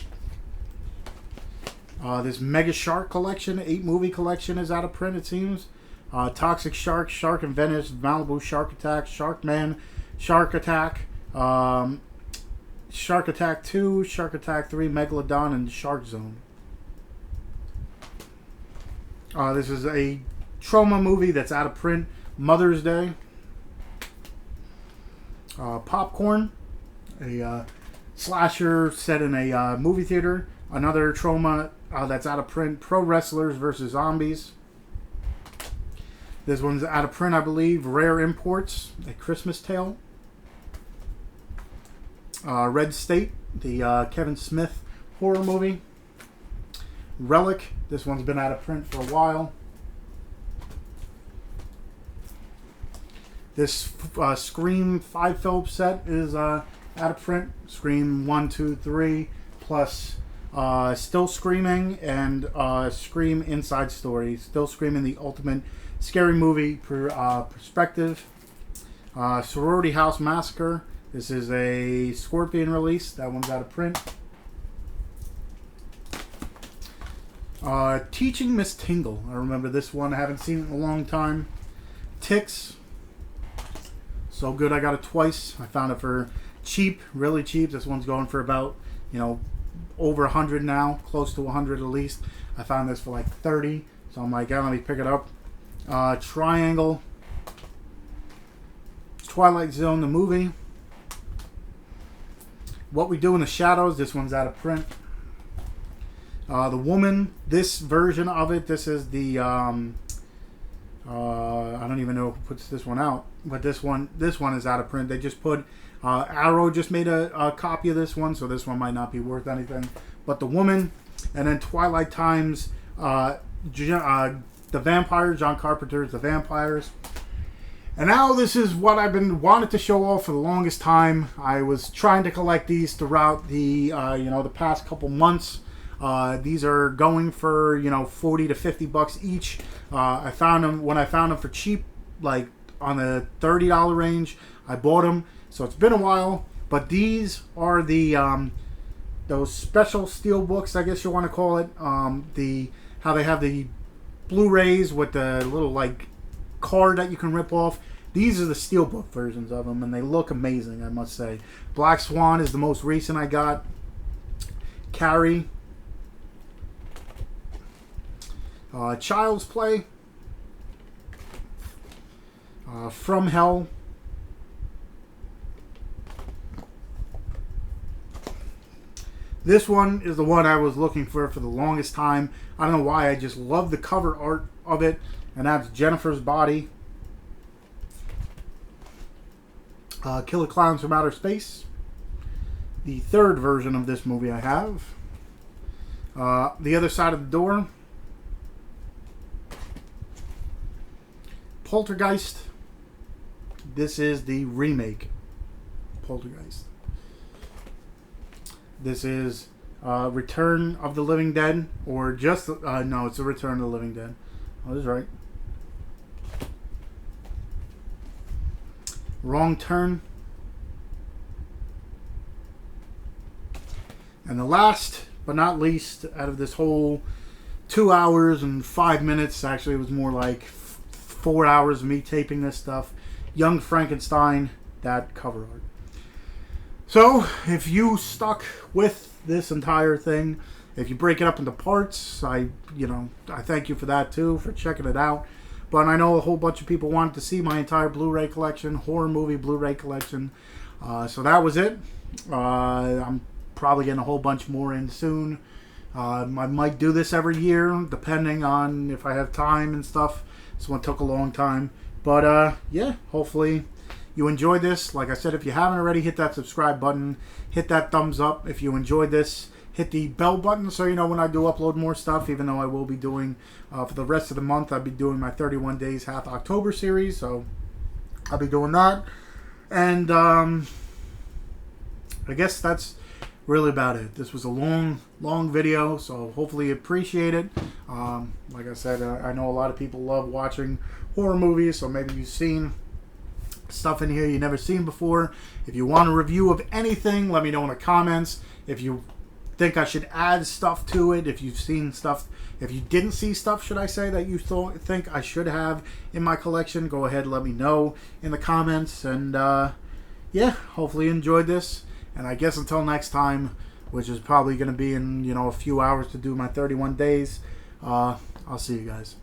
This Mega Shark collection, 8-movie collection, is out of print, it seems. Toxic Shark, Shark in Venice, Malibu Shark Attack, Shark Man, Shark Attack, Shark Attack 2, Shark Attack 3, Megalodon, and Shark Zone. This is a trauma movie that's out of print. Mother's Day. Popcorn, a slasher set in a movie theater. Another trauma that's out of print. Pro Wrestlers versus Zombies. This one's out of print, I believe. Rare Imports, A Christmas Tale. Red State, the Kevin Smith horror movie. Relic, this one's been out of print for a while. This Scream 5 film set is out of print. Scream 1, 2, 3, plus Still Screaming and Scream Inside Story. Still Screaming, the ultimate scary movie perspective. Sorority House Massacre. This is a Scorpion release. That one's out of print. Teaching Miss Tingle. I remember this one. I haven't seen it in a long time. Ticks. So good I got it twice. I found it for cheap, really cheap. This one's going for about, over 100 now. Close to 100 at least. I found this for like 30. So I'm like, yeah, let me pick it up. Triangle. Twilight Zone, the movie. What We Do in the Shadows. This one's out of print. The Woman. This version of it. This is the... I don't even know who puts this one out. But this one is out of print. They just put... Arrow just made a copy of this one. So this one might not be worth anything. But The Woman. And then Twilight Times. The Vampires. John Carpenter's The Vampires. And now this is what I've been wanted to show off for the longest time. I was trying to collect these throughout the the past couple months. These are going for $40 to $50 each. I found them when I found them for cheap, like on the $30 range. I bought them, so it's been a while. But these are the those special Steelbooks, I guess you want to call it. How they have the Blu-rays with the little like card that you can rip off. These are the Steelbook versions of them, and they look amazing, I must say. Black Swan is the most recent I got. Carrie. Child's Play. From Hell. This one is the one I was looking for the longest time. I don't know why. I just love the cover art of it. And that's Jennifer's Body. Killer Clowns from Outer Space. The third version of this movie I have. The Other Side of the Door. Poltergeist. This is the remake. Poltergeist. This is Return of the Living Dead. Or just... no, it's the Return of the Living Dead. I was right. Wrong Turn. And the last but not least out of this whole 2 hours and 5 minutes, actually it was more like 4 hours of me taping this stuff, Young Frankenstein, that cover art. So if you stuck with this entire thing, if you break it up into parts, I thank you for that too, for checking it out. But I know a whole bunch of people wanted to see my entire Blu-ray collection, horror movie Blu-ray collection. So that was it. I'm probably getting a whole bunch more in soon. I might do this every year, depending on if I have time and stuff. This one took a long time. But, yeah, hopefully you enjoyed this. Like I said, if you haven't already, hit that subscribe button. Hit that thumbs up if you enjoyed this. Hit the bell button so you know when I do upload more stuff, even though I will be doing, for the rest of the month, I'll be doing my 31 Days Half October series. So I'll be doing that. And I guess that's really about it. This was a long video, so hopefully you appreciate it. Like I said, I know a lot of people love watching horror movies, so maybe you've seen stuff in here you never seen before. If you want a review of anything, let me know in the comments. If you think I should add stuff to it, if you've seen stuff, if you didn't see stuff, should I say, that you think I should have in my collection, go ahead, let me know in the comments. And yeah, hopefully you enjoyed this. And I guess until next time, which is probably going to be in, a few hours to do my 31 days, I'll see you guys.